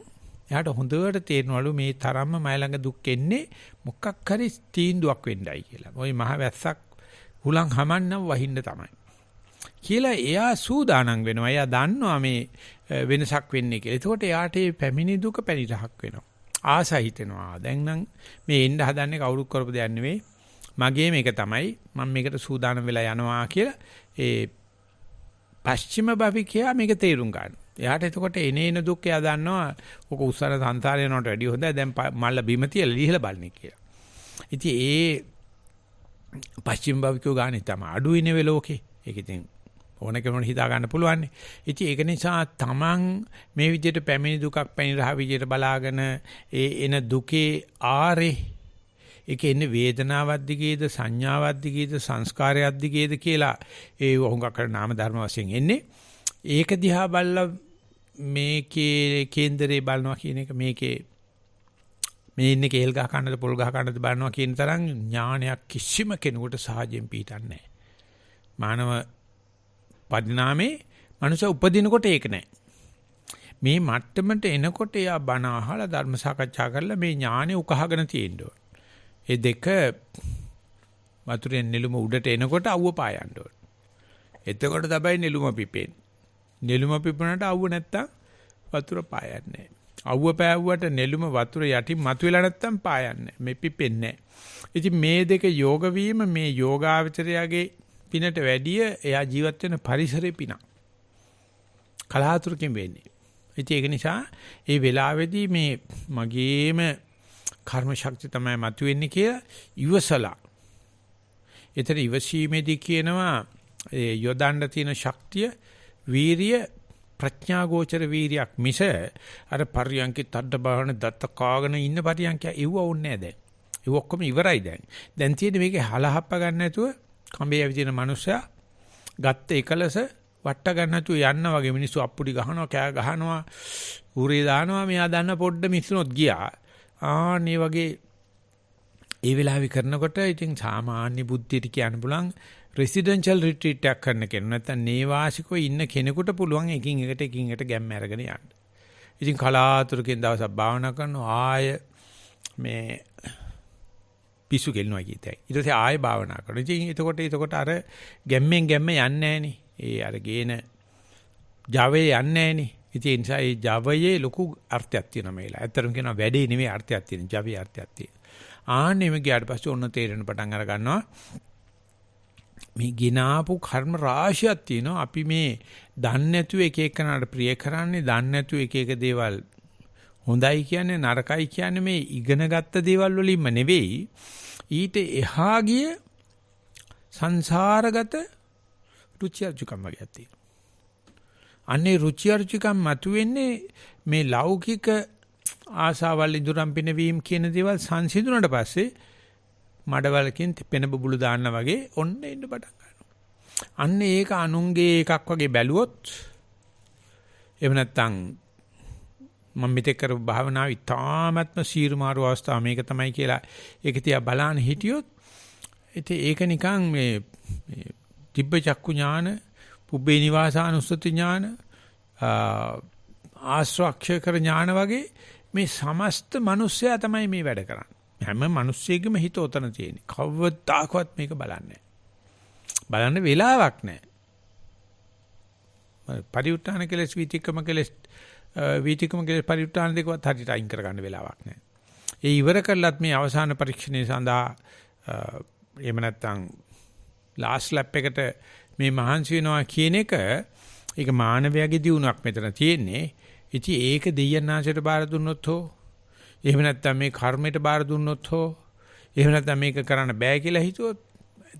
එයාට හොඳට තේරෙනවලු මේ තරම්ම මයි ළඟ දුක් එන්නේ මොකක් හරි තීන්දුවක් වෙන්නයි කියලා. ওই මහ වැස්සක් හුලං හමන්නම් වහින්න තමයි. කියලා එයා සූදානම් වෙනවා. එයා දන්නවා මේ වෙනසක් වෙන්නේ කියලා. එතකොට එයාට මේ පැමිණි දුක පැනිරහක් වෙනවා. ආසයි හිතෙනවා. දැන් නම් මේ එන්න හදන්නේ කවුරුත් කරපු දෙයක් නෙවෙයි. මගේ මේක තමයි. මම මේකට සූදානම් වෙලා යනවා කියලා ඒ පස්චිම භවිකයා මේක තේරුම් ගන්නවා. එයාට එතකොට එනේන දුක් එයා දන්නවා. ඔක උස්සන සංසාරේ යනකට වැඩිය හොඳයි. දැන් මල්ල බිම තියලා ලිහලා බලන්නේ කියලා. ඉතින් ඒ පස්චිම භවිකෝ ගානේ තමයි අඩුයිනේ වේ ලෝකේ. ඒක ඉතින් ඕන කෙනෙකුට හිතා ගන්න පුළුවන්. ඉතින් ඒක නිසා තමන් මේ විදිහට පැමිණි දුකක් පැනිරහ විදිහට බලාගෙන ඒ එන දුකේ ආරේ ඒක එන්නේ වේදනාවක් දිගේද සංඥාවක් දිගේද සංස්කාරයක් දිගේද කියලා ඒ වහුඟක් කරන නාම ධර්ම වශයෙන් එන්නේ. ඒක දිහා බලලා මේකේ කේන්දරේ බලනවා කියන එක මේකේ මේ ඉන්නේ කේල් ගහ කන්නද පොල් ගහ කන්නද බලනවා කියන තරම් ඥානයක් කිසිම කෙනෙකුට සහජයෙන් පිටින් නැහැ. මානව පරිණාමේ මනුෂ්‍ය උපදිනකොට ඒක නැහැ. මේ මට්ටමට එනකොට එයා බණ අහලා ධර්ම සාකච්ඡා කරලා මේ ඥානෙ උකහාගෙන තියෙන්න ඕන. ඒ දෙක වතුරෙන් නෙළුම උඩට එනකොට අවුව පායන්න ඕන. එතකොට තමයි නෙළුම පිපෙන්නේ. නෙළුම පිපුණාට අවුව නැත්තම් වතුර පායන්නේ නැහැ. අවුව පෑවුවට නෙළුම වතුර යටින් මතුවෙලා නැත්තම් පායන්නේ නැහැ. මේ පිපෙන්නේ නැහැ. ඉතින් මේ දෙක යෝග වීම මේ යෝගාවචරයාගේ පිනට වැඩිය එයා ජීවත් වෙන පරිසරේ පින. කලහතුරකින් වෙන්නේ. ඉතින් ඒක නිසා ඒ වෙලාවේදී මේ මගේම කර්ම ශක්තිය තමයි මතුවෙන්නේ කියලා ඉවසලා. ඒතර ඉවසීමේදී කියනවා ඒ යොදන්න තියෙන ශක්තිය වීරිය ප්‍රඥා ගෝචර වීරියක් මිස අර පරියන්කේ තඩ බහන දත්ත කාගෙන ඉන්න පරියන්ක එව්ව ඕනේ නැහැ දැන්. ඒ ඔක්කොම ඉවරයි දැන්. දැන් තියෙන්නේ මේකේ හලහප්ප ගන්න නැතුව කඹේ විදින මනුස්සයා ගත්ත එකලස වට ගන්න නැතුව යන්න වගේ මිනිස්සු අප්පුඩි ගහනවා කෑ ගහනවා ඌරේ දානවා මෙයා දන්න පොඩ්ඩ මිස්සුනොත් ගියා. ආන්නේ වගේ ඒ වෙලාවෙ කරනකොට ඉතින් සාමාන්‍ය බුද්ධියට කියන්න පුළුවන් රෙසිඩෙන්ෂල් රිට්‍රීට් එකක් කරන්න කෙනෙක් නැත්නම් නේවාසිකව ඉන්න කෙනෙකුට පුළුවන් එකින් එකට ගැම්ම අරගෙන යන්න. ඉතින් කලාතුරකින් දවසක් භාවනා කරනවා ආය මේ පිස්සු ගෙලනවා කියතයි. ඊට පස්සේ ආයෙ භාවනා කරනවා. ඉතින් එතකොට අර ගැම්මෙන් ගැම්ම යන්නේ නැහනේ. ඒ අර ගේන Javaයේ යන්නේ නැහනේ. ඉතින් ඒ නිසා ඒ Javaයේ ලොකු අර්ථයක් තියෙනවා මේලා. ඇත්තටම කියනවා වැඩේ නෙමෙයි අර්ථයක් තියෙන. Javaයේ අර්ථයක් තියෙන. ආන්නෙම ගියාට පස්සේ ඔන්න තේරෙන පටන් අර ගන්නවා. මේ ගිනාපු කර්ම රාශියක් තියෙනවා. අපි මේ දන්නේ නැතුව එක එකනට ප්‍රිය කරන්නේ දන්නේ නැතුව එක එක දේවල් හොඳයි කියන්නේ නරකයි කියන්නේ මේ ඉගෙනගත්ත දේවල් වලින්ම නෙවෙයි ඊට එහා ගිය සංසාරගත රුචි අරුචිකම් වගේ තියෙනවා. අන්නේ රුචි අරුචිකම් මතුවෙන්නේ මේ ලෞකික ආසාවල් ඉදurang පිනවීම කියන දේවල් සංසිඳුණාට පස්සේ මඩවලකින් පෙන බබුළු දාන්න වගේ ඔන්න එන්න පටන් ගන්නවා. අන්න ඒක අනුන්ගේ එකක් වගේ බැලුවොත් එහෙම නැත්නම් මම මෙතෙක් කරපු භාවනාව ඉතාමත්ම සීරුමාරු අවස්ථාව මේක තමයි කියලා ඒක තියා බලන්න හිටියොත් ඉතින් ඒක නිකන් මේ තිබ්බ චක්කු ඥාන, පුබ්බේ නිවාසානුස්සති ඥාන, ආශ්‍රක්ෂය කර ඥාන වගේ මේ සමස්ත මිනිස්සයා තමයි මේ වැඩ කරන්නේ. හැම මිනිස්සෙකම හිත උතන තියෙන්නේ. කවදාකවත් මේක බලන්නේ නැහැ. බලන්න වෙලාවක් නැහැ. පරිඋත්ථාන කෙලස් විතික්‍රම කෙලස් පරිඋත්ථාන දෙකවත් හරියට අයින් කරගන්න වෙලාවක් නැහැ. ඒ ඉවර කළත් මේ අවසාන පරීක්ෂණය සඳහා එහෙම නැත්නම් ලාස්ට් ලැප් එකට මේ මහන්සි වෙනවා කියන එක ඒක මානවයාගේ දියුණුවක් මෙතන තියෙන්නේ. ඉතින් ඒක දෙයයන්ාංශයට බාර දුන්නොත් හෝ එහෙම නැත්නම් මේ කර්මයට බාර දුන්නොත් හෝ එහෙම නැත්නම් මේක කරන්න බෑ කියලා හිතුවොත්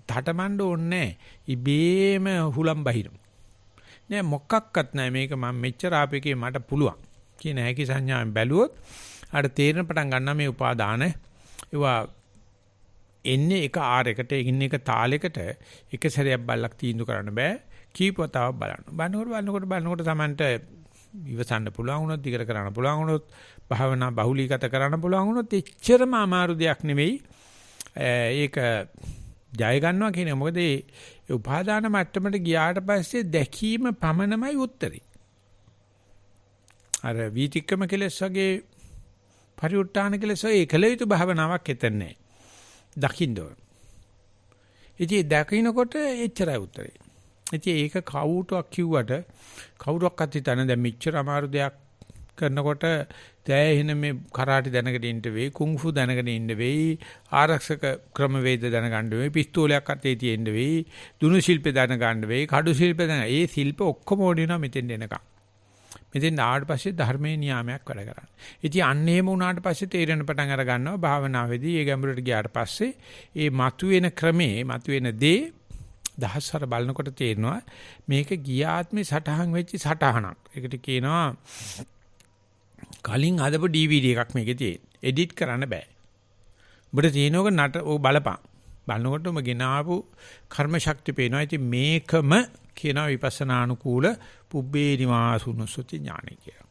තටමඬ ඕනේ නැහැ. ඉබේම හුලම් බහිනවා. නෑ මොකක්වත් නෑ මේක මම මෙච්චර ආපේකේ මට පුළුවන් කියන හැකි සංඥාවෙන් බැලුවොත් අර තේරෙන පටන් ගන්නවා මේ උපාදාන ඒවා එන්නේ එක ආරයකට ඉන්නේ එක තාලයකට එක සැරයක් බල්ලක් තීන්දුව කරන්න බෑ කීපවතාවක් බලනකොට Tamanට ඉවසන්න පුළුවන් වුණොත් දිගට කරන්න පුළුවන් වුණොත් භාවනා බහුලීගත කරන්න පුළුවන් වුණොත් එච්චරම අමාරු දෙයක් නෙවෙයි ඒක ජය ගන්නවා කියන්නේ මොකද ඒ උපාදාන මට්ටමට ගියාට පස්සේ දැකීම පමණමයි උත්තරේ. අර වීතික්‍රම කෙලස් වගේ පරිඋත්ථාන කෙලස් වගේ කළ යුතු භාවනාවක් එතන නැහැ. දකින්න ඕන. ඉතින් දකින්නකොට එච්චරයි උත්තරේ. ඉතින් ඒක කවුරුවක් කිව්වට කවුරක්වත් හිතන්නේ දැන් මෙච්චර අමාරු දෙයක් කරනකොට දැන් මේ කරාටි දැනගෙන ඉන්න වෙයි කුන්ෆු දැනගෙන ඉන්න වෙයි ආරක්ෂක ක්‍රමවේද දැනගන්න වෙයි පිස්තෝලයක් අතේ තියෙන්න වෙයි දුනු ශිල්ප දැනගන්න වෙයි කඩු ශිල්ප දැන ඒ ශිල්ප ඔක්කොම ඕනිනවා මෙතෙන් එනකම් මෙතෙන් ආවට පස්සේ ධර්මයේ නියාමයක් වැඩ කරන්නේ ඉතින් අන්න එහෙම වුණාට පස්සේ තේරෙන පටන් අර ගන්නවා භාවනාවේදී ඒ ගැඹුරට ගියාට පස්සේ ඒ මතුවෙන ක්‍රමේ මතුවෙන දේ දහස්වර බලනකොට තේරෙනවා මේක ගියාත්මේ සටහන් වෙච්ච සටහනක් ඒකට කියනවා කලින් හදපු DVD එකක් මේකේ තියෙන. එඩිට් කරන්න බෑ. ඔබට තියෙනවක නට ඔය බලපන්. බලනකොට ඔබ ගෙනාවු කර්ම ශක්තිය පේනවා. ඉතින් මේකම කියනවා විපස්සනානුකූල පුබ්බේ නිවාසුනුසුති ඥානය කියලා.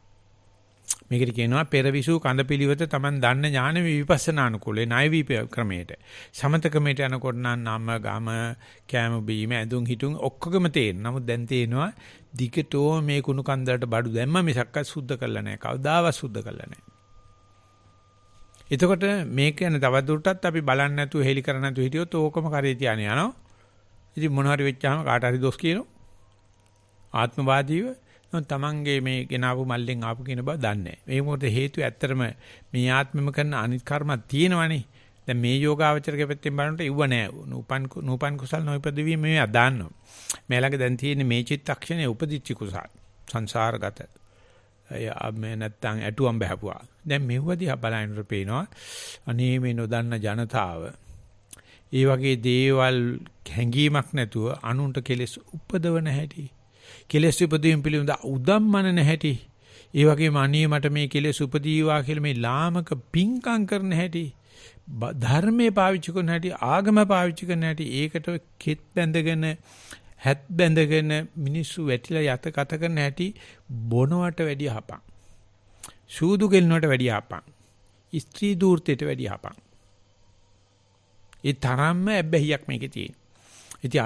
මේකට කියනවා පෙරවිසු කඳපිලිවත Taman දන්න ඥාන විපස්සනානුකූලේ ණය විප ක්‍රමයට. සමත ක්‍රමයට යනකොට නම් ගම කැම බීම ඇඳුම් හිටුම් ඔක්කොගම තේරෙනවා. නමුත් දැන් තේනවා දිගටෝ මේ කුණු කන්දලට බඩු දැම්ම මිසක්ක සුද්ධ කරලා නැහැ. කවදාවත් සුද්ධ කරලා නැහැ. එතකොට මේක යන තවදුරටත් අපි බලන්නේ නැතුව හෙලි කරන්නේ නැතුව හිටියොත් ඕකම කරේ තියානේ යනවා. ඉතින් මොන හරි වෙච්චාම කාට හරි දොස් කියනවා. ආත්මවාදීව තමන්ගේ මේ ගෙනාවු මල්ලෙන් ආපු කියන බව දන්නේ නැහැ. මේ මොකද හේතුව ඇත්තටම මේ ආත්මෙම කරන අනිත් කර්මයක් තියෙනවනේ. දැන් මේ යෝගාවචරකෙ පැත්තෙන් බලනකොට ඉව නෑ. නූපන් කුසල් නොයිපදවීම මේ දාන්නවා. මේ ළඟ දැන් තියෙන්නේ මේ චිත්තක්ෂණේ උපදිච්ච කුසල්. සංසාරගත. මේ නැත්තම් ඇටුවම් බහපුවා. දැන් මෙව්වදී බලනකොට පේනවා අනේ මේ නොදන්න ජනතාව ඒ වගේ දේවල් හැංගීමක් නැතුව අනුන්ට කෙලෙස් උපදවන හැටි. කෙලෙස් උපදීම් පිළිබඳ උදම්මන නැහැටි. ඒ වගේම අනේ මට මේ කෙලෙස් උපදීවා කියලා මේ ලාමක පිංකම් කරන හැටි. ධර්මයේ පාවිච්චි කරන හැටි, ආගම පාවිච්චි කරන හැටි, ඒකට කෙත් බැඳගෙන, හැත් බැඳගෙන මිනිස්සු වැටිලා යත කත කරන හැටි බොනවට වැඩිය හපන්. සූදු කෙලිනවට වැඩිය හපන්. ස්ත්‍රී දූර්තයට වැඩිය හපන්. ඒ තරම්ම ඇබ්බැහියක් මේකේ තියෙන. ඉතින්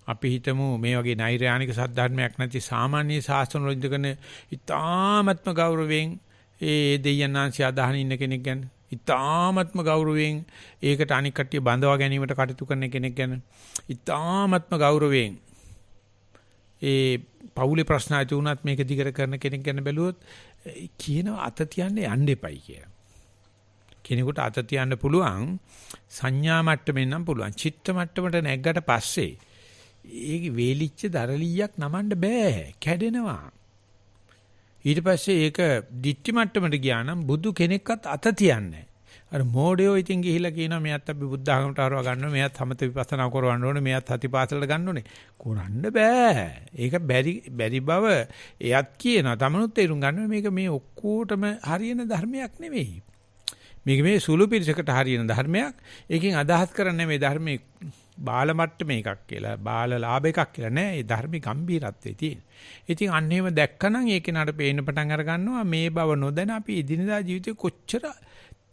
අපි හිතමු මේ වගේ නෛර්යානික සද්ධර්මයක් නැති සාමාන්‍ය ශාස්ත්‍රවල ඉඳගෙන ඉතාමත්ම ගෞරවයෙන් ඒ දෙයයන්ාංශය අදහන ඉන්න කෙනෙක් ගැන ඉතාමත්ම ගෞරවයෙන් ඒකට අනික් කට්ටිය බඳවා ගැනීමට කටයුතු කරන කෙනෙක් ගැන ඉතාමත්ම ගෞරවයෙන් ඒ පවුලේ ප්‍රශ්න ඇති වුණත් මේක දිගට කරන කෙනෙක් ගැන බැලුවොත් කියනවා අත තියන්න යන්න එපයි කියලා. කෙනෙකුට අත තියන්න පුළුවන් සංඥා මට්ටමින් නම් පුළුවන්. චිත්ත මට්ටමට නැග්ගට පස්සේ ඒක වේලිච්ච දරලියක් නමන්න බෑ කැඩෙනවා. ඊට පස්සේ ඒක දිට්ටි මට්ටමට ගියා නම් බුදු කෙනෙක්වත් අත තියන්නේ. අර මෝඩයෝ ඉතින් ගිහිලා කියනවා මෙයත් අපි බුද්ධ ආගමට හරව ගන්නවා මෙයත් සමත විපස්සනා කරවන්න ඕනේ මෙයත් හතිපාසලට ගන්න ඕනේ. කරන්න බෑ. ඒක බැරි බව එයත් කියනවා. තමනුත් තේරුම් ගන්නවා මේක මේ ඔක්කොටම හරියන ධර්මයක් නෙවෙයි. මේක මේ සුළු පිරිසකට හරියන ධර්මයක්. ඒකෙන් අදහස් කරන්නේ මේ ධර්මයේ බාල මට්ටමේ එකක් කියලා බාල ලාභ එකක් කියලා නෑ. ඒ ධර්මي ගැඹීරත්වයේ තියෙන. ඉතින් අන්න එහෙම දැක්කනම් ඒකේ නඩ පේන්න පටන් අර ගන්නවා මේ බව නොදැන අපි එදිනදා ජීවිතේ කොච්චර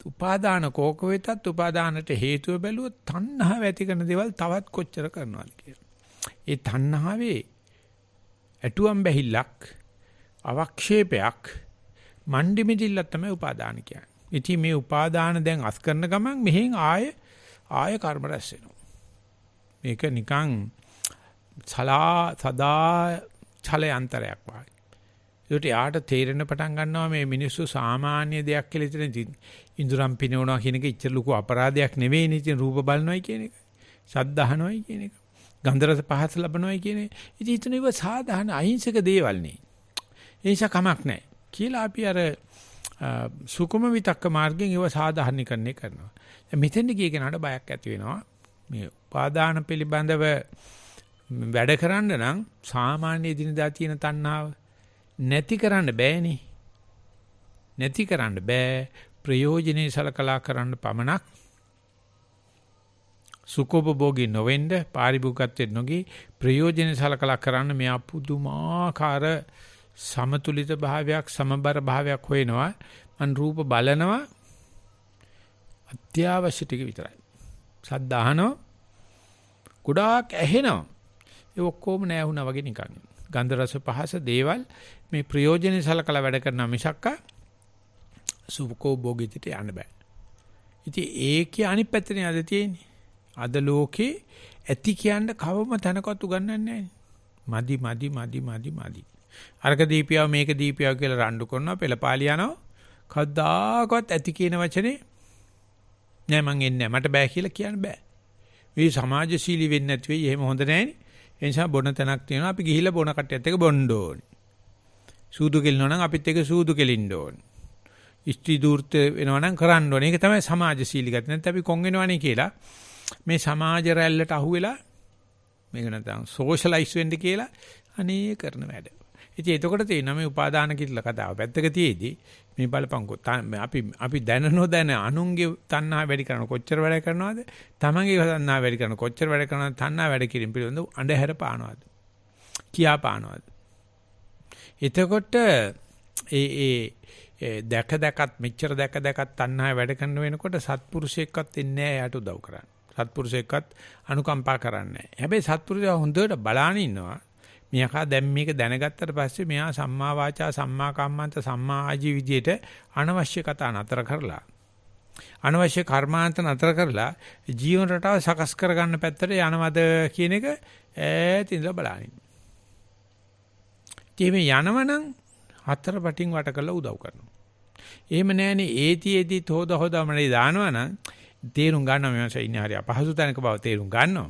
උපාදාන කෝක වෙතත් උපාදානට හේතුව බැලුවොත් තණ්හාව ඇති කරන දේවල් තවත් කොච්චර කරනවද කියලා. ඒ තණ්හාවේ ඇටුවම් බැහිල්ලක්, අවක්ෂේපයක්, මණ්ඩි මිදිල්ලක් තමයි උපාදාන කියන්නේ. ඉතින් මේ උපාදාන දැන් අස් කරන ගමන් මෙහෙන් ආය කර්ම රැස් වෙනවා. මේක නිකන් සදා ඡලයන්තරයක් වගේ. ඒකට යාට තේරෙන පටන් ගන්නවා මේ මිනිස්සු සාමාන්‍ය දෙයක් කියලා ඉතින් ඉඳුරම් පිනවනවා කියන එක ඉච්චර ලොකු අපරාධයක් නෙවෙයි නේ. ඉතින් රූප බලනවායි කියන එක, ශබ්ද අහනවායි කියන එක, ගන්ධ රස පහස ලබනවායි කියන එක. ඉතින් ඊතන ඒවා සාධාරණ අහිංසක දේවල් නේ. ඒ නිසා කමක් නැහැ කියලා අපි අර සුකුම විතක්ක මාර්ගයෙන් ඒවා සාධාරණීකරණය කරනවා. දැන් මෙතෙන්ද ගිය කෙනාට බයක් ඇති වෙනවා. මේ උපාදාන පිළිබඳව වැඩ කරන්න නම් සාමාන්‍ය දිනදා තියෙන තණ්හාව නැති කරන්න බෑනේ. නැති කරන්න බෑ. ප්‍රයෝජනේ සලකලා කරන්න පමණක් සුඛෝපභෝගී නොවෙන්න පාරිභෝගිකත්වෙත් නොගී ප්‍රයෝජනේ සලකලා කරන්න මෙයා පුදුමාකාර සමතුලිත භාවයක් සමබර භාවයක් හොයනවා. මන් රූප බලනවා අත්‍යවශ්‍ය ටික විතරයි. ශබ්ද අහනවා ගොඩාක් ඇහෙනවා. ඒ ඔක්කොම නෑ වුණා වගේ නිකන්. ගන්ධ රස පහස දේවල් මේ ප්‍රයෝජනේ සලකලා වැඩ කරන මිසක්ක සුඛෝපභෝගීට යන්න බෑ. ඉතින් ඒකේ අනිත් පැත්තනේ අද තියෙන්නේ. අද ලෝකේ ඇති කියන්න කවම තැනකවත් උගන්වන්නේ නැහැ. මදි. අරක දීපියව මේක දීපියව කියලා රණ්ඩු කරනවා පෙළපාලි යනවා. කවදාකවත් ඇති කියන වචනේ නෑ මං එන්නේ නැහැ. මට බෑ කියලා කියන්න බෑ. මේ සමාජශීලී වෙන්නේ නැති වෙයි. එහෙම හොඳ නෑනේ. ඒ නිසා බොන තැනක් තියෙනවා. අපි ගිහිල්ලා බොන කට්ටියත් එක්ක බොන්න ඕනේ. සූදු කෙලිනවා නම් අපිත් එක්ක සූදු කෙලින්න ඕනේ. ඉස්ත්‍රි දූර්ත වෙනවා නම් කරන්න ඕනේ. ඒක තමයි සමාජශීලී ගතිය. නැත්නම් අපි කොන් වෙනවනේ කියලා මේ සමාජ රැල්ලට අහුවෙලා මේක නැත්නම් සෝෂලයිස් වෙන්න කියලා අනේ කරන වැඩ. ඉතින් එතකොට තියෙනවා මේ උපාදාන කිල්ල කතාව. පැත්තක තියේදී මේ බලපංකෝ අපි දැන නොදැන අනුන්ගේ තණ්හා වැඩි කරන කොච්චර වැඩ කරනවද? තමන්ගේ තණ්හා වැඩි කරන කොච්චර වැඩ කරනවද? තණ්හා වැඩ කිරීම පිළිබඳව අඳුර පානවද? කියා පානවද? එතකොට දැකත් මෙච්චර දැකත් තණ්හා වැඩ කරන වෙනකොට සත්පුරුෂයෙක්වත් එන්නේ නැහැ යාට උදව් කරන්න. සත්පුරුෂයෙක්වත් අනුකම්පා කරන්නේ නැහැ. හැබැයි සත්පුරුෂයා හොඳට බලාන ඉන්නවා. මෙයා දැන් මේක දැනගත්තට පස්සේ මෙයා සම්මා වාචා සම්මා කම්මන්ත සම්මා ආජීව විදියට අනවශ්‍ය කතා නතර කරලා අනවශ්‍ය කර්මාන්ත නතර කරලා ජීවන රටාව සකස් කරගන්න පැත්තට යනවද කියන එක ඈත ඉඳලා බලනින්. මේ යනවනම් හතර පටින් වට කරලා උදව් කරනවා. එහෙම නැහැනේ ඒතිෙදි හොදමනේ දානවනම් තේරුම් ගන්නවා මේ මාසේ ඉන්නේ හරිය අපහසු තැනක බව තේරුම් ගන්නවා.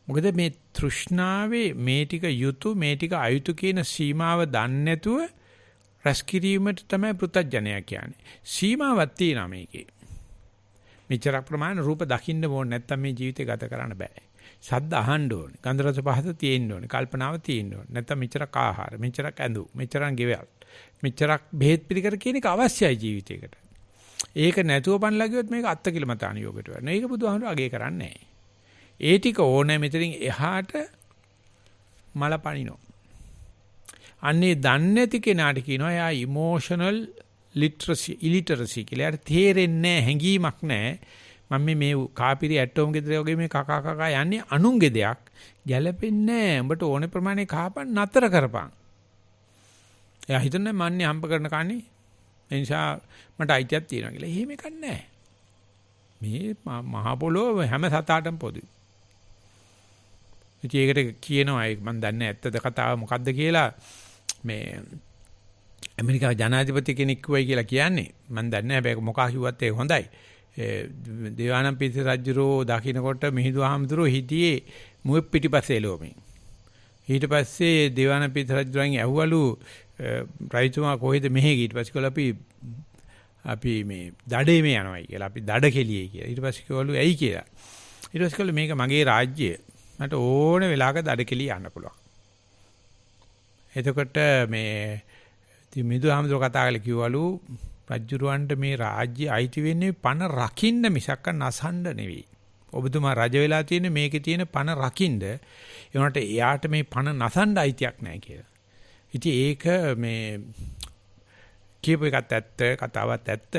මොකද මේ තෘෂ්ණාවේ මේ ටික යුතු මේ ටික අයුතු කියන සීමාව දන්නේ නැතුව රැස් කිරීමට තමයි පෘථජ්ජනය කියන්නේ. සීමාවක් තියෙනවා මේකේ. මෙච්චර ප්‍රමාණ රූප දකින්න ඕනේ නැත්නම් මේ ජීවිතය ගත කරන්න බෑ. ශබ්ද අහන්න ඕනේ. ගන්ධ රස පහස තියෙන්න ඕනේ. කල්පනාව තියෙන්න ඕනේ. නැත්නම් මෙච්චරක් ආහාර, මෙච්චරක් ඇඳු, මෙච්චරක් ගෙවල්, මෙච්චරක් බෙහෙත් පිළිකර කියන එක අවශ්‍යයි ජීවිතේකට. ඒක නැතුව පන්ලා ගියොත් මේක අත්කිලමතාන යෝගයට වෙනවා. ඒක බුදුහාමුදුරුවෝ අගේ කරන්නේ නැහැ. ඒ ටික ඕනේ මෙතනින් එහාට මල පනිනවා. අන්නේ දන්නේ නැති කෙනාට කියනවා එයා ඉමෝෂනල් ඉලිටරසි කියලා. එයාට තේරෙන්නේ නැහැ, හැඟීමක් නැහැ. මම මේ කාපිරි ඇටෝම් ගෙදර වගේ මේ කකා යන්නේ අනුන්ගේ දෙයක්. ගැළපෙන්නේ නැහැ. උඹට ඕනේ ප්‍රමාණය කාපන් නතර කරපන්. එයා හිතන්නේ මන්නේ හම්බ කරන කන්නේ. ඒ නිසා මට අයිතියක් තියෙනවා කියලා. එහෙම එකක් නැහැ. මේ මහා පොළොව හැම සතාටම පොදුයි. ඒකට කියනවා මම දන්නේ ඇත්තද කතාව මොකද්ද කියලා මේ ඇමරිකාවේ ජනාධිපති කෙනෙක් වෙයි කියලා කියන්නේ මම දන්නේ හැබැයි මොකා කිව්වත් ඒක හොඳයි. දේවානම්පියතිස්ස රජුරෝ දකින්නකොට මිහිඳු ආමතුරු හිටියේ මුවෙ පිටිපස්සේ එළවමින්. ඊට පස්සේ දේවානම්පියතිස්ස රජුරන් ඇහුවලු රජතුමා කොහෙද මෙහෙ ගිහින් ඊට පස්සේ කළා අපි මේ දඩේ මේ යනවායි කියලා. අපි දඩ කෙලියේ කියලා. ඊට පස්සේ කිව්වලු ඇයි කියලා. ඊට පස්සේ කළා මේක මගේ රාජ්‍යය. මට ඕන වෙලාවක දඩ කෙලිය යන්න පුළුවන්. එතකොට මේ මිහිඳු ආමතුරු කතා කරලා කිව්වලු රජුරවන්ට මේ රාජ්‍ය අයිති වෙන්නේ පණ රකින්න මිසක් නසන්න නෙවෙයි. ඔබතුමා රජ වෙලා තියෙන්නේ මේකේ තියෙන පණ රකින්න. ඒ වුණාට එයාට මේ පණ නසන්න අයිතියක් නැහැ කියලා. ඉතින් ඒක මේ කියපු එකත් ඇත්ත කතාවත් ඇත්ත.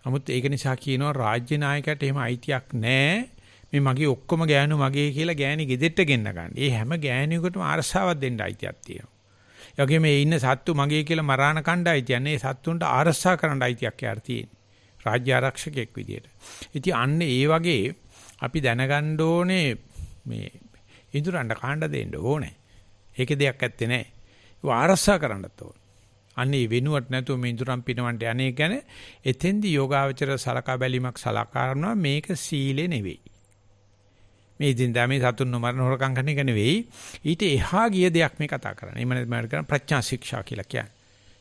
නමුත් ඒක නිසා කියනවා රාජ්‍ය නායකයට එහෙම අයිතියක් නැහැ. මේ මගේ ඔක්කොම ගෑනු මගේ කියලා ගෑණි ගෙදෙට්ට ගෙන්න ගන්න. ඒ හැම ගෑණියෙකුටම අරසාවක් දෙන්න අයිතියක් තියෙනවා. ඒ වගේම මේ ඉන්න සත්තු මගේ කියලා මරාණ කණ්ඩායි කියන්නේ සත්තුන්ට ආරක්ෂා කරන්න අයිතියක් යාර තියෙන්නේ. රාජ්‍ය ආරක්ෂකයෙක් විදියට. ඉතින් අන්න ඒ වගේ අපි දැනගන්න ඕනේ මේ ඉඳුරන්ට කාණ්ඩ දෙන්න ඕනේ. ඒකේ දෙයක් ඇත්තේ නැහැ. ඒක ආරක්ෂා කරන්නත් ඕනේ. අන්න ඒ වෙනුවට නැතුව මේ ඉඳුරන් පිනවන්ට අනේ ගැන එතෙන්දි යෝගාවචර සලකා බැලීමක් සලකනවා මේක සීලේ නෙවෙයි. මේ දින්දා මේ සතුන් නොමරන හොරකම් කරන එක නෙවෙයි. ඊට එහා ගිය දෙයක් මේ කතා කරන්නේ. එහෙම නැත්නම් ප්‍රඥා ශික්ෂා කියලා කියන්නේ.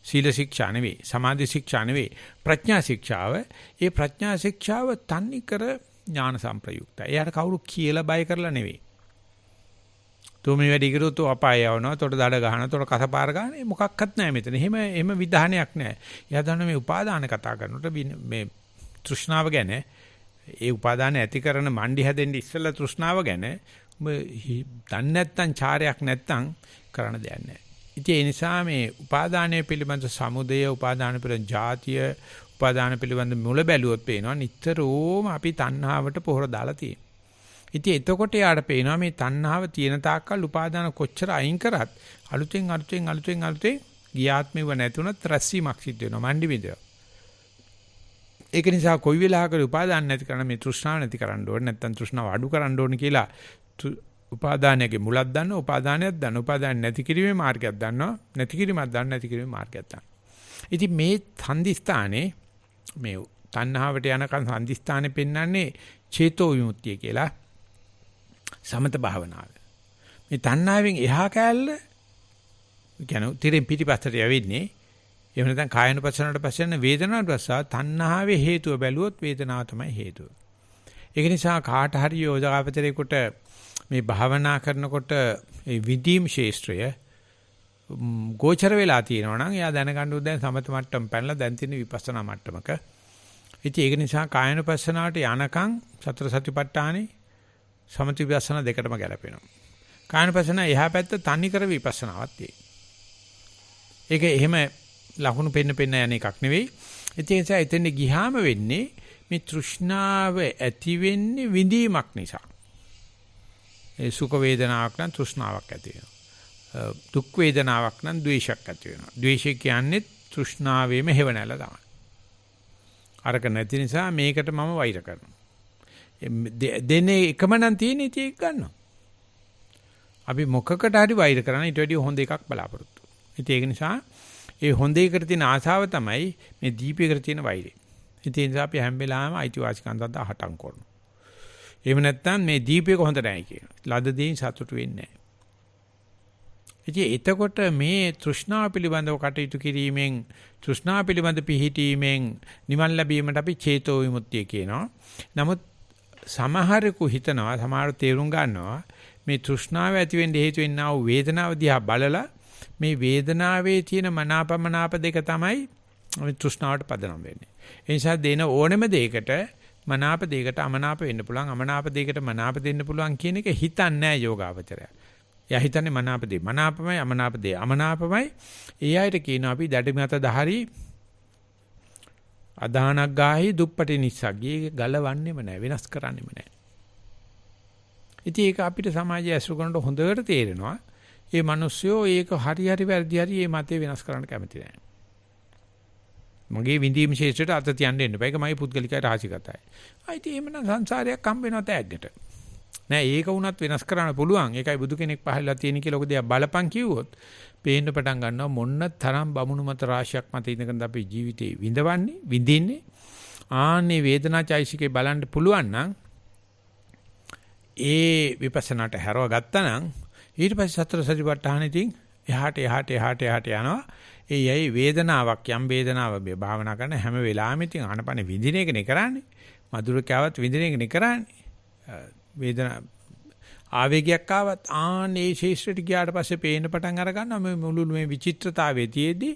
සීල ශික්ෂා නෙවෙයි, සමාධි ශික්ෂා නෙවෙයි, ප්‍රඥා ශික්ෂාව. ඒ ප්‍රඥා ශික්ෂාව තන්නේ කර ඥාන සම්ප්‍රයුක්තයි. එයාට කවුරු කියලා බය කරලා නෙවෙයි. තුමි වැඩි කරොත් අපාය යවනවා, තොට දඩ ගහනවා, තොට කසපාර ගන්න මොකක්වත් නැහැ මෙතන. එහෙම විධානයක් නැහැ. එයා දන්න මේ උපාදාන කතා කරනකොට මේ තෘෂ්ණාව ගැන ඒ උපාදාන ඇති කරන මණ්ඩි හැදෙන්න ඉස්සෙල්ලා තෘෂ්ණාව ගැන දන්නේ නැත්නම් චාරයක් නැත්නම් කරන්න දෙයක් නැහැ. ඉතින් ඒ නිසා මේ උපාදානය පිළිබඳ සමුදය, උපාදාන පිළිබඳ ජාතිය, උපාදාන පිළිබඳ මුල බැලුවොත් පේනවා නිතරම අපි තණ්හාවට පොහොර දාලා තියෙනවා. ඉතින් එතකොට යාට පේනවා මේ තණ්හාව තියෙන තාක්කල් උපාදාන කොච්චර අයින් කරත් අලුතෙන් ගියාත්මෙව නැතුණත් රැස්වීමක් සිද්ධ වෙනවා මණ්ඩි විදිය. ඒක නිසා කොයි වෙලාවකද උපාදාන නැති කරන මේ තෘෂ්ණාව නැති කරන්න ඕනේ නැත්නම් තෘෂ්ණාව අඩු කරන්න ඕනේ කියලා උපාදානයේ මුලක් දන්න උපාදානයක් දන්න උපාදාන නැති කිරීමේ මාර්ගයක් දන්නවා නැති කිරීමක් දන්න නැති කිරීමේ මාර්ගයක් දන්නවා. ඉතින් මේ සංදිස්ථානේ මේ තණ්හාවට යනකන් සංදිස්ථානේ පෙන්වන්නේ චේතෝ විමුක්තිය කියලා සමත භාවනාව. මේ තණ්හාවෙන් එහා කැලල කියන්නේ තිරින් පිටිපස්සට යවෙන්නේ එහෙම නැත්නම් කායනුපස්සනට පස්සේ යන වේදනාවට පස්සා තණ්හාවේ හේතුව බැලුවොත් වේදනාව තමයි හේතුව. ඒක නිසා කාට හරි යෝගාවචරයකට මේ භාවනා කරනකොට ඒ විදීම් ශේෂ්ත්‍රය ගෝචර වෙලා තියෙනවා නම් එයා දැනගන්න උදේ සමත මට්ටම පැනලා දැන් තියෙන විපස්සනා මට්ටමක. ඉතින් ඒක නිසා කායනුපස්සනාවට යනකම් සතර සතිපට්ඨානේ සමති විපස්සනා දෙකටම ගැලපෙනවා. කායනුපස්සනා එහා පැත්ත තනිකර විපස්සනාවක් තියෙනවා. ඒක එහෙම ලකුණු පෙන්න යන එකක් නෙවෙයි. ඒ නිසා එතෙන් ගියාම වෙන්නේ මේ තෘෂ්ණාව ඇති වෙන්නේ විඳීමක් නිසා. ඒ සුඛ වේදනාවක් නම් තෘෂ්ණාවක් ඇති වෙනවා. දුක් වේදනාවක් නම් ද්වේෂයක් ඇති වෙනවා. ද්වේෂය කියන්නේ තෘෂ්ණාවේම හේවණල තමයි. අරක නැති නිසා මේකට මම වෛර කරනවා. දෙන්නේ එකම නම් තියෙන ඉතින් ඒක ගන්නවා. අපි මොකකට හරි වෛර කරන ඊට වැඩිය හොඳ එකක් බලාපොරොත්තු. ඉතින් ඒක නිසා ඒ හොඳ එකට තියෙන ආසාව තමයි මේ දීපයකට තියෙන වෛරය. ඉතින් ඒ නිසා අපි හැම වෙලාවෙම අයිතිවාසිකම් දන්දා හටම් කරනවා. එහෙම නැත්නම් මේ දීපයක හොඳ නැහැ කියනවා. ලද දෙයින් සතුටු වෙන්නේ නැහැ. ඉතින් එතකොට මේ තෘෂ්ණාව පිළිබඳව කටයුතු කිරීමෙන් තෘෂ්ණාව පිළිබඳ පිහිටීමෙන් නිවන් ලැබීමට අපි චේතෝ විමුක්තිය කියනවා. නමුත් සමහරෙකු හිතනවා සමහර තේරුම් ගන්නවා මේ තෘෂ්ණාව ඇති වෙන්න හේතු වෙන්නා වූ වේදනාව දිහා බලලා මේ වේදනාවේ තියෙන මනාපමනාප දෙක තමයි මේ තෘෂ්ණාවට පදනම් වෙන්නේ. ඒ නිසා දෙන ඕනෙම දෙයකට මනාප දෙයකට අමනාප වෙන්න පුළුවන්, අමනාප දෙයකට මනාප දෙන්න පුළුවන් කියන එක හිතන්නේ නැහැ යෝගාවචරය. එයා හිතන්නේ මනාප දෙය මනාපමයි, අමනාප දෙය අමනාපමයි. ඒ අයට කියනවා අපි දැඩිමත දහරි අදානක් ගාහි දුප්පටි නිස්සග්ගේ ගලවන්නෙම නැහැ, වෙනස් කරන්නෙම නැහැ. ඉතින් ඒක අපිට සමාජයේ ඇසුරු කරනකොට හොඳට තේරෙනවා. ඒ මිනිස්සුયો ඒක හරි වැරදි මේ මතේ වෙනස් කරන්න කැමති නැහැ. මගේ විඳීම් ශේෂ්ත්‍රයට අත තියන්න එන්න බෑ. ඒක මගේ පුද්ගලිකයි රාජිකතයි. ආයිත් එහෙමනම් සංසාරයක් හම්බ වෙනවා තෑග්ගට. නෑ ඒක වුණත් වෙනස් කරන්න පුළුවන්. ඒකයි බුදු කෙනෙක් පහළලා තියෙන කියලා ඔක දෙයක් බලපං කිව්වොත් පේන්න පටන් ගන්නවා මොන්න තරම් බමුණු මත රාශියක් මත ඉඳගෙන අපි ජීවිතේ විඳින්නේ. ආන්නේ වේදනාචෛසිකේ බලන්න පුළුවන් නම් ඒ විපස්සනාට හැරව ගත්තා නම් ඊට පස්සේ සතර සතිපට්ඨානෙකින් එහාට යනවා. ඒ යයි වේදනාවක් යම් වේදනාවක් භාවනා කරන හැම වෙලාවෙම ඉතින් ආනපන විඳින එකනේ කරන්නේ. මధుරකාවත් විඳින එකනේ කරන්නේ. වේදනා ආවේගයක් ආවත් ආනේ ශේෂ්ත්‍රට ගියාට පස්සේ පේන්න පටන් අර ගන්නවා මේ මුළු මේ විචිත්‍රතාවයේ තියේදී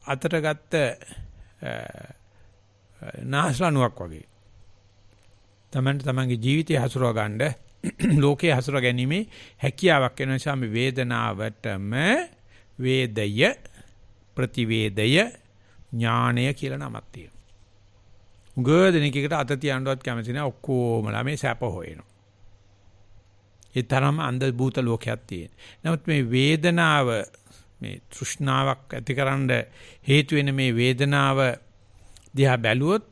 අතට ගත්ත නාස්ලනුවක් වගේ. තමන්ගේ ජීවිතය හසුරව ගන්න ලෝකේ හසුර ගැනීමේ හැකියාවක් වෙන නිසා මේ වේදනාවටම වේදය ප්‍රතිවේදය ඥානය කියලා නමක් තියෙනවා. උගදෙනෙක්කට අත තියන්නවත් කැමති නැහැ. ඔක්කොමලා මේ සැප හොයනවා. ඒ තරම් අන්ධ භූත ලෝකයක් තියෙන. නමුත් මේ වේදනාව මේ තෘෂ්ණාවක් ඇතිකරන හේතු වෙන මේ වේදනාව දිහා බැලුවොත්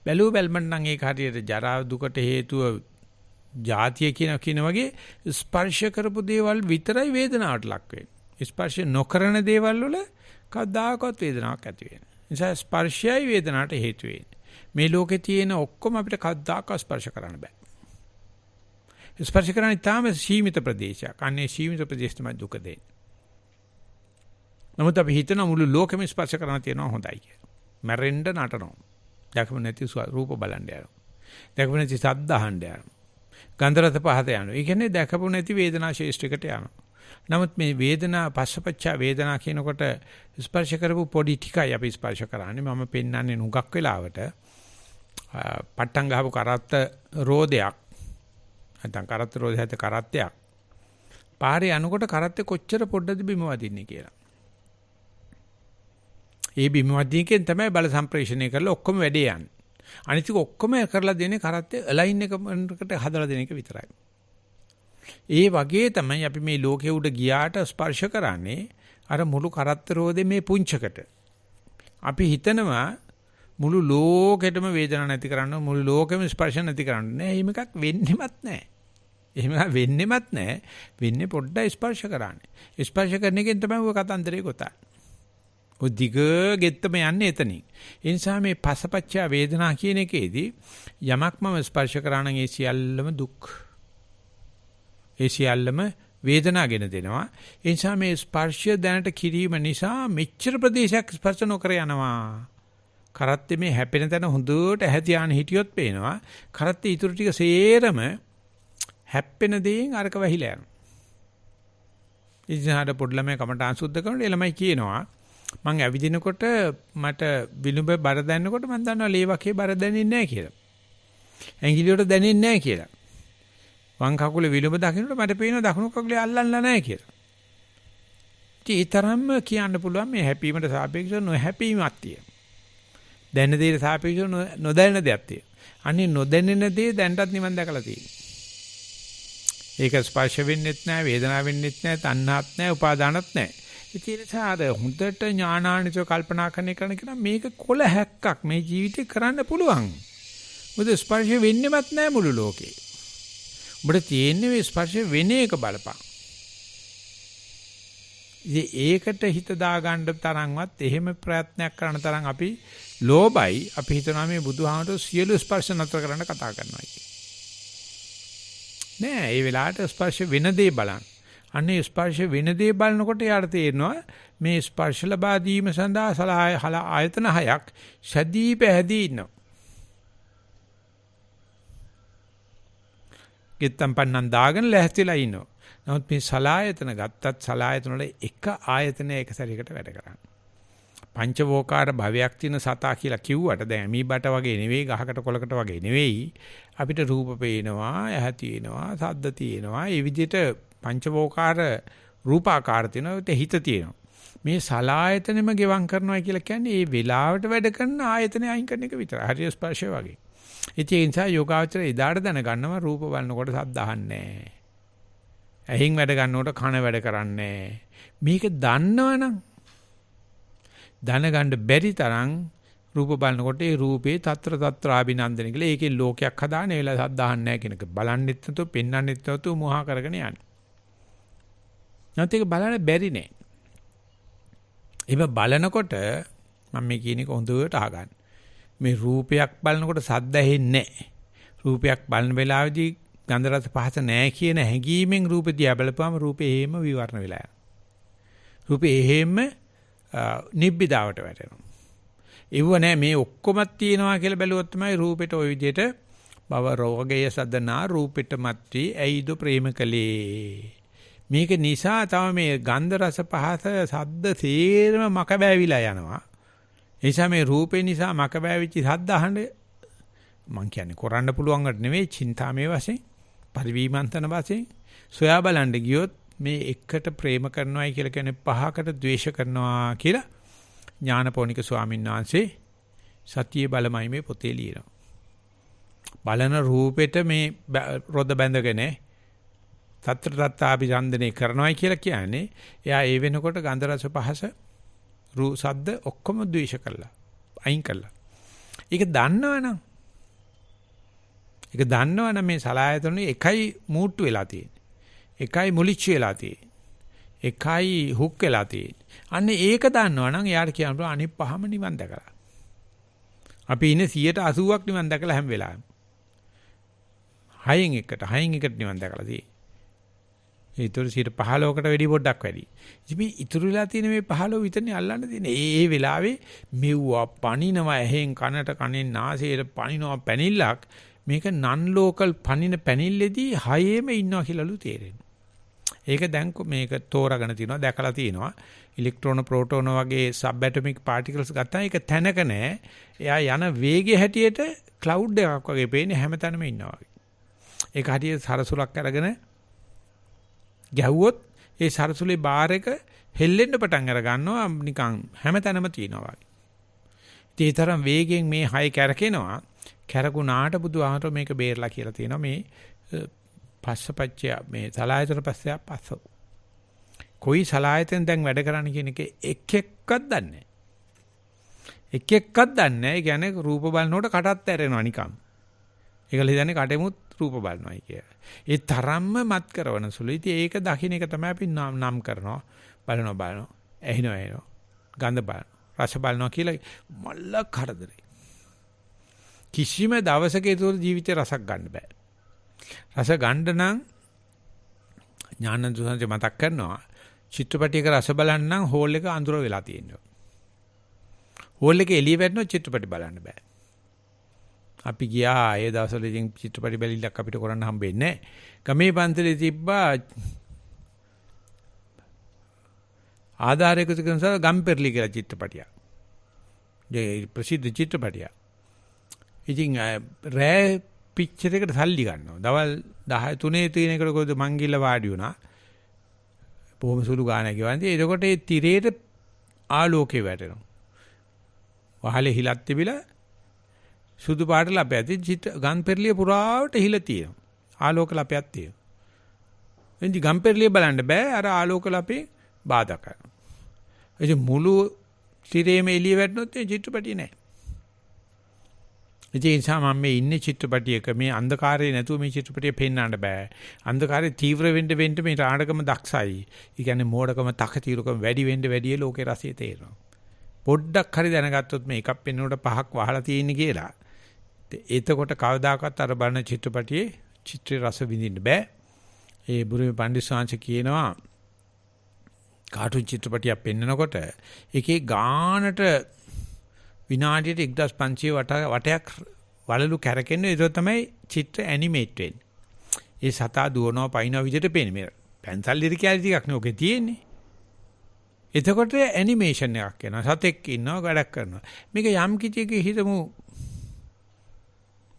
බැලුවල්මන් නම් ඒක හරියට ජරා දුකට හේතුව ජාතිය කියන වගේ ස්පර්ශ කරපු දේවල් විතරයි වේදනාවට ලක් වෙන්නේ. ස්පර්ශ නොකරන දේවල් වල කවදාකවත් වේදනාවක් ඇති වෙන්නේ නැහැ. නිසා ස්පර්ශයයි වේදනාවට හේතු වෙන්නේ. මේ ලෝකේ තියෙන ඔක්කොම අපිට කවදාකවත් ස්පර්ශ කරන්න බෑ. ස්පර්ශ කරන්නේ තාම සීමිත ප්‍රදේශයක්. අන්නේ සීමිත ප්‍රදේශ තමයි දුක දෙන්නේ. නමුත් අපි හිතන මුළු ලෝකෙම ස්පර්ශ කරන තියෙනවා හොඳයි කියලා. මැරෙන්න නටනවා. දැකම නැති රූප බලන්න යනවා. දැකම නැති ශබ්ද අහන්න යනවා. ගන්ධ රස පහත යනවා. ඒ කියන්නේ දැකපු නැති වේදනා ශේෂ්ත්‍රයකට යනවා. නමුත් මේ වේදනා පස්සපච්චා වේදනා කියනකොට ස්පර්ශ කරපු පොඩි ටිකයි අපි ස්පර්ශ කරන්නේ. මම පෙන්වන්නේ නුගක් වෙලාවට පට්ටම් ගහපු කරත්ත රෝදයක් නැත්නම් කරත්ත රෝදේ හැද කරත්තයක් පාරේ යනකොට කරත්තේ කොච්චර පොඩ්ඩද බිම වදින්නේ කියලා. ඒ බිම වදිනකෙන් තමයි බල සම්ප්‍රේෂණය කරලා ඔක්කොම වැඩේ යන්නේ. අනිත් එක ඔක්කොම කරලා දෙන්නේ කරත්තේ අලයින් එකකට හදලා දෙන එක විතරයි. ඒ වගේ තමයි අපි මේ ලෝකෙ උඩ ගියාට ස්පර්ශ කරන්නේ අර මුළු කරත්ත රෝදේ මේ පුංචකට. අපි හිතනවා මුළු ලෝකෙටම වේදනාවක් නැති කරන්න මුළු ලෝකෙම ස්පර්ශ නැති කරන්න නෑ. එහෙම එකක් වෙන්නෙමත් නෑ. එහෙම වෙන්නෙමත් නෑ. වෙන්නේ පොඩ්ඩයි ස්පර්ශ කරන්නේ. ස්පර්ශ කරන එකෙන් තමයි ඔය කතන්දරේ ගොතන්නේ. ඔය දිග ගෙත්තම යන්නේ එතනින්. ඒ නිසා මේ පසපච්චා වේදනා කියන එකේදී යමක් මම ස්පර්ශ කරා නම් ඒ සියල්ලම දුක්. ඒ සියල්ලම වේදනාගෙන දෙනවා. ඒ නිසා මේ ස්පර්ශය දැනට කිරීම නිසා මෙච්චර ප්‍රදේශයක් ස්පර්ශ නොකර යනවා. කරත්තේ මේ හැපෙන තැන හොඳට ඇහැතියාන හිටියොත් පේනවා. කරත්තේ ඊටු ටික සේරම හැප්පෙන දේෙන් අරක වැහිලා යනවා. ඉතින් ආඩ පොඩ්ඩලමයි කමටහන් සුද්ධ කරනකොට ළමයි කියනවා මං ඇවිදිනකොට මට විලුඹ බර දැනෙනකොට මං දන්නවා ලේවකේ බර දැනෙන්නේ නැහැ කියලා. ඇඟිලි වලට දැනෙන්නේ නැහැ කියලා. වම් කකුලේ විලුඹ දකින්නකොට මට පේනවා දකුණු කකුලේ අල්ලන්න නැහැ කියලා. ඉතින් ඒ තරම්ම කියන්න පුළුවන් මේ හැපීමට සාපේක්ෂව නොහැපීමක් තියෙනවා. දැනෙන දේට සාපේක්ෂව නොදැනෙන දෙයක් තියෙනවා. අනේ නොදැනෙන දේ දැන්ටත් නිවන් දැකලා තියෙනවා. ඒක ස්පර්ශ වෙන්නෙත් නැහැ, වේදනාව වෙන්නෙත් නැහැ, තණ්හාත් නැහැ, උපාදානත් නැහැ. ඒ නිසා අර හොඳට ඥානානිසව කල්පනා කරන එක කරන මේක කොළ හැක්කක් මේ ජීවිතේ කරන්න පුළුවන්. මොකද ස්පර්ශ වෙන්නෙමත් නැහැ මුළු ලෝකේ. උඹට තියෙන්නේ මේ ස්පර්ශ වෙන එක බලපං. ඒකට හිත දාගන්න තරම්වත් එහෙම ප්‍රයත්නයක් කරන තරම් අපි ලෝභයි. අපි හිතනවා මේ බුදුහාමරට සියලු ස්පර්ශ නතර කරන්න කතා කරනවා කියලා. නෑ, ඒ වෙලාවට ස්පර්ශ වෙන දේ බලන්න. අනේ ස්පර්ශ වෙන දේ බලනකොට යාට තේරෙනවා මේ ස්පර්ශ ලබා දීම සඳහා සලහා ආයතන හයක් සැදී පැහැදී ඉන්නවා. ගෙත්තම් පන්නන් දාගෙන ලැහැස්තිලා ඉන්නවා. නමුත් මේ සලායතන ගත්තත් සලායතන වල එක ආයතනය එක සැරයකට වැඩ කරන්නේ. පංචවෝකාර භවයක් තියෙන සතා කියලා කිව්වට දැන් මීබට වගේ නෙවෙයි, ගහකට කොලකට වගේ නෙවෙයි. අපිට රූප පේනවා, ඇහැ තියෙනවා, ශබ්ද තියෙනවා. මේ විදිහට පංචවෝකාර රූපාකාර තියෙනවා, ඒත් හිත තියෙනවා. මේ සලායතනෙම ගෙවම් කරනවා කියලා කියන්නේ මේ වෙලාවට වැඩ කරන ආයතනය අයින් කරන එක විතරයි. හරිය ස්පර්ශය වගේ. ඒ නිසා යෝගාවචරය එදාට දැනගන්නවා රූප බලනකොට ශබ්ද අහන්නේ නැහැ. ඇහින් වැඩ ගන්නකොට කන වැඩ කරන්නේ නැහැ. මේක දන්නවනම් දැනගන්න බැරි තරම් රූප බලනකොට ඒ රූපේ తත්‍ර ආභිනන්දන කියලා ඒකේ ලෝකයක් හදාන ඒ වෙලාව ශබ්ද අහන්නේ නැහැ කියනක බලන්නෙත් නැතුව පෙන්වන්නෙත් නැතුව මොහා කරගෙන යන්නේ. නැත්නම් ඒක බලන්න බැරි නෑ. ඒක බලනකොට මම මේ කියන එක හොඳට අහගන්න. මේ රූපයක් බලනකොට සද්ද ඇහෙන්නේ නැහැ. රූපයක් බලන වෙලාවේදී ගන්ධ රස පහස නැහැ කියන හැඟීමෙන් රූප දිහා බලපුවම රූපේ හේම විවරණ වෙලා යනවා. රූපේ හේම නිබ්බිදාවට වැටෙනවා. ඒව නෑ මේ ඔක්කොමත් තියෙනවා කියලා බැලුවොත් තමයි රූපෙට ওই විදිහට බව රෝගය සදනා රූපෙට මැත්‍රි ඇයිද ප්‍රේමකලේ. මේක නිසා තමයි මේ ගන්ධ රස පහස සද්ද තේරම මක බෑවිලා යනවා. ඒ නිසා මේ රූපේ නිසා මක බෑවිච්ච සද්ද අහන්නේ මං කියන්නේ කරන්න පුළුවන්කට නෙවෙයි, චින්තාමේ වශයෙන් පරිවිමන්තන වශයෙන් සොයා බලන්න ගියොත් මේ එකට ප්‍රේම කරනවායි කියලා කියන්නේ පහකට ද්වේෂ කරනවා කියලා ඥානපෝනික ස්වාමීන් වහන්සේ සතියේ බලමයි මේ පොතේ ලියනවා. බලන රූපෙට මේ රොද බැඳගෙන තත්ත්‍ර තත්තාපි ඡන්දනේ කරනවායි කියලා කියන්නේ එයා ඒ වෙනකොට ගන්ධ රස පහස රූ ශබ්ද ඔක්කොම ද්වේෂ කළා. අයින් කළා. ඒක දන්නවනම් මේ සලායතනෙ එකයි මූට්ටු වෙලා තියෙන්නේ. එකයි මුලිච්ච වෙලා තියෙන්නේ. එකයි හුක් වෙලා තියෙන්නේ. අන්න ඒක දන්නවනම් එයාට කියන්න පුළුවන් අනිත් පහම නිවන් දැකලා. අපි ඉන්නේ 180ක් නිවන් දැකලා හැම වෙලාවෙම. 6න් එකට නිවන් දැකලා තියෙන්නේ. ඒතර 15කට වැඩි පොඩ්ඩක් වැඩි. ඉතින් මේ ඉතුරු වෙලා තියෙන මේ 15 විතරනේ අල්ලන්න තියෙන්නේ. ඒ වෙලාවේ මෙව්වා පණිනවා ඇහෙන් කනට කනෙන් නාසයට පණිනවා පැනිල්ලක්. මේක නන් ලෝකල් පණින පැනිල්ලේදී 6ෙම ඉන්නවා කියලාලු තේරෙනවා. ඒක දැන් මේක තෝරාගෙන තිනවා දැකලා තිනවා. ඉලෙක්ට්‍රෝන ප්‍රෝටෝන වගේ සබ් ඇටොමික් පාටිකල්ස් ගත්තා ඒක තැනක නෑ. එයා යන වේගය හැටියට ක්ලවුඩ් එකක් වගේ පේන්නේ හැමතැනම ඉන්නවා වගේ. ඒක හරියට සරසුලක් අරගෙන ගැහුවොත් ඒ සරසුලේ බාර් එක හෙල්ලෙන්න පටන් අර ගන්නවා නිකන් හැමතැනම තියෙනවා වගේ. ඒ තරම් වේගෙන් මේ 6 කැරකෙනවා. කැරකුණාට බුදුහාමර මේක බේරලා කියලා තියෙනවා මේ පස්සපච්චය මේ සලායතන පස්සය පස්ස. කොයි සලායතෙන් දැන් වැඩ කරන්න කියන එක එක්කවත් දන්නේ නැහැ. එක්කවත් දන්නේ නැහැ. ඒ කියන්නේ රූප බලනකොට කටත් ඇරෙනවා නිකන්. ඒකල හිතන්නේ කටෙමුත් රූප බලනවායි කියලා. ඒ තරම්ම මත් කරවන සුළු. ඉතින් ඒක දකින්න එක තමයි අපි නම් කරනවා. බලනවා. ඇහෙනවා. ගඳ බලනවා. රස බලනවා කියලා මල්ල කරදරේ. කිසිම දවසක ඒක ජීවිතේ රසක් ගන්න බෑ. රස ගන්න නම් ඥානන්ද සුසංජ මතක් කරනවා. චිත්‍රපටයක රස බලන්න නම් හෝල් එක අඳුර වෙලා තියෙනවා. හෝල් එකේ එළිය වැටෙනවා චිත්‍රපටි බලන්න බෑ. අපි ගියා ඒ දවස්වල ඉතින් චිත්‍රපටි බැලිලක් අපිට කරන්න හම්බෙන්නේ නැහැ. ගමේ පන්සලේ තිබ්බා ආධාරයකට කරන ගම්පෙරලි කියලා චිත්‍රපටියක්. ඒ ප්‍රසිද්ධ චිත්‍රපටියක්. ඉතින් රෑ පික්චර් එකට සල්ලි ගන්නවා. දවල් 10 3 තියෙන එකට කොහොමද මං ගිහලා වාඩි වුණා. බොහොම සුළු ගානක් ගෙවන්ති. එතකොට ඒ තිරේට ආලෝකේ වැටෙනවා. වහලේ හිලක් තිබිලා සුදු පාට ලපයක් ගම්පෙරළිය පුරාවට හිල තියෙනවා. ආලෝක ලපයක් තියෙනවා. එනිදි ගම්පෙරළිය බලන්න බෑ අර ආලෝක ලපේ බාධා කරනවා. ඒ මුළු තිරේම එළිය වැටුනොත් ඒ චිත්‍රපටිය නෑ. ඒ නිසා මම මේ ඉන්නේ චිත්‍රපටියක මේ අන්ධකාරයේ නැතුව මේ චිත්‍රපටිය පෙන්වන්න බෑ. අන්ධකාරයේ තීව්‍ර වෙන්න මේ රාඩකම දක්ෂයි. ඒ කියන්නේ මෝඩකම තකතිරුකම වැඩි වෙන්න ලෝකේ රසය තේරෙනවා. පොඩ්ඩක් හරි දැනගත්තොත් මේ එකක් පෙන්වනකොට පහක් වහලා තියෙන්නේ කියලා. එතකොට කවදාකවත් අර බලන චිත්‍රපටියේ චිත්‍රේ රස විඳින්න බෑ. ඒ බුරුමේ පණ්ඩිත ශාන්ති කියනවා කාටුන් චිත්‍රපටියක් පෙන්වනකොට එකේ ගානට විනාඩියට 1500 වටයක් වලලු කැරකෙන්නේ ඒක තමයි චිත්‍ර ඇනිමේට් වෙන්නේ. ඒ සතා දුවනවා පයින්නවා විදිහට පේන්නේ. මේ පැන්සල් ලිරිකැලි ටිකක් නේ ඔකේ තියෙන්නේ. එතකොට ඇනිමේෂන් එකක් එනවා. සතෙක් ඉන්නවා වැඩක් කරනවා. මේක යම් කිචයක හිතමු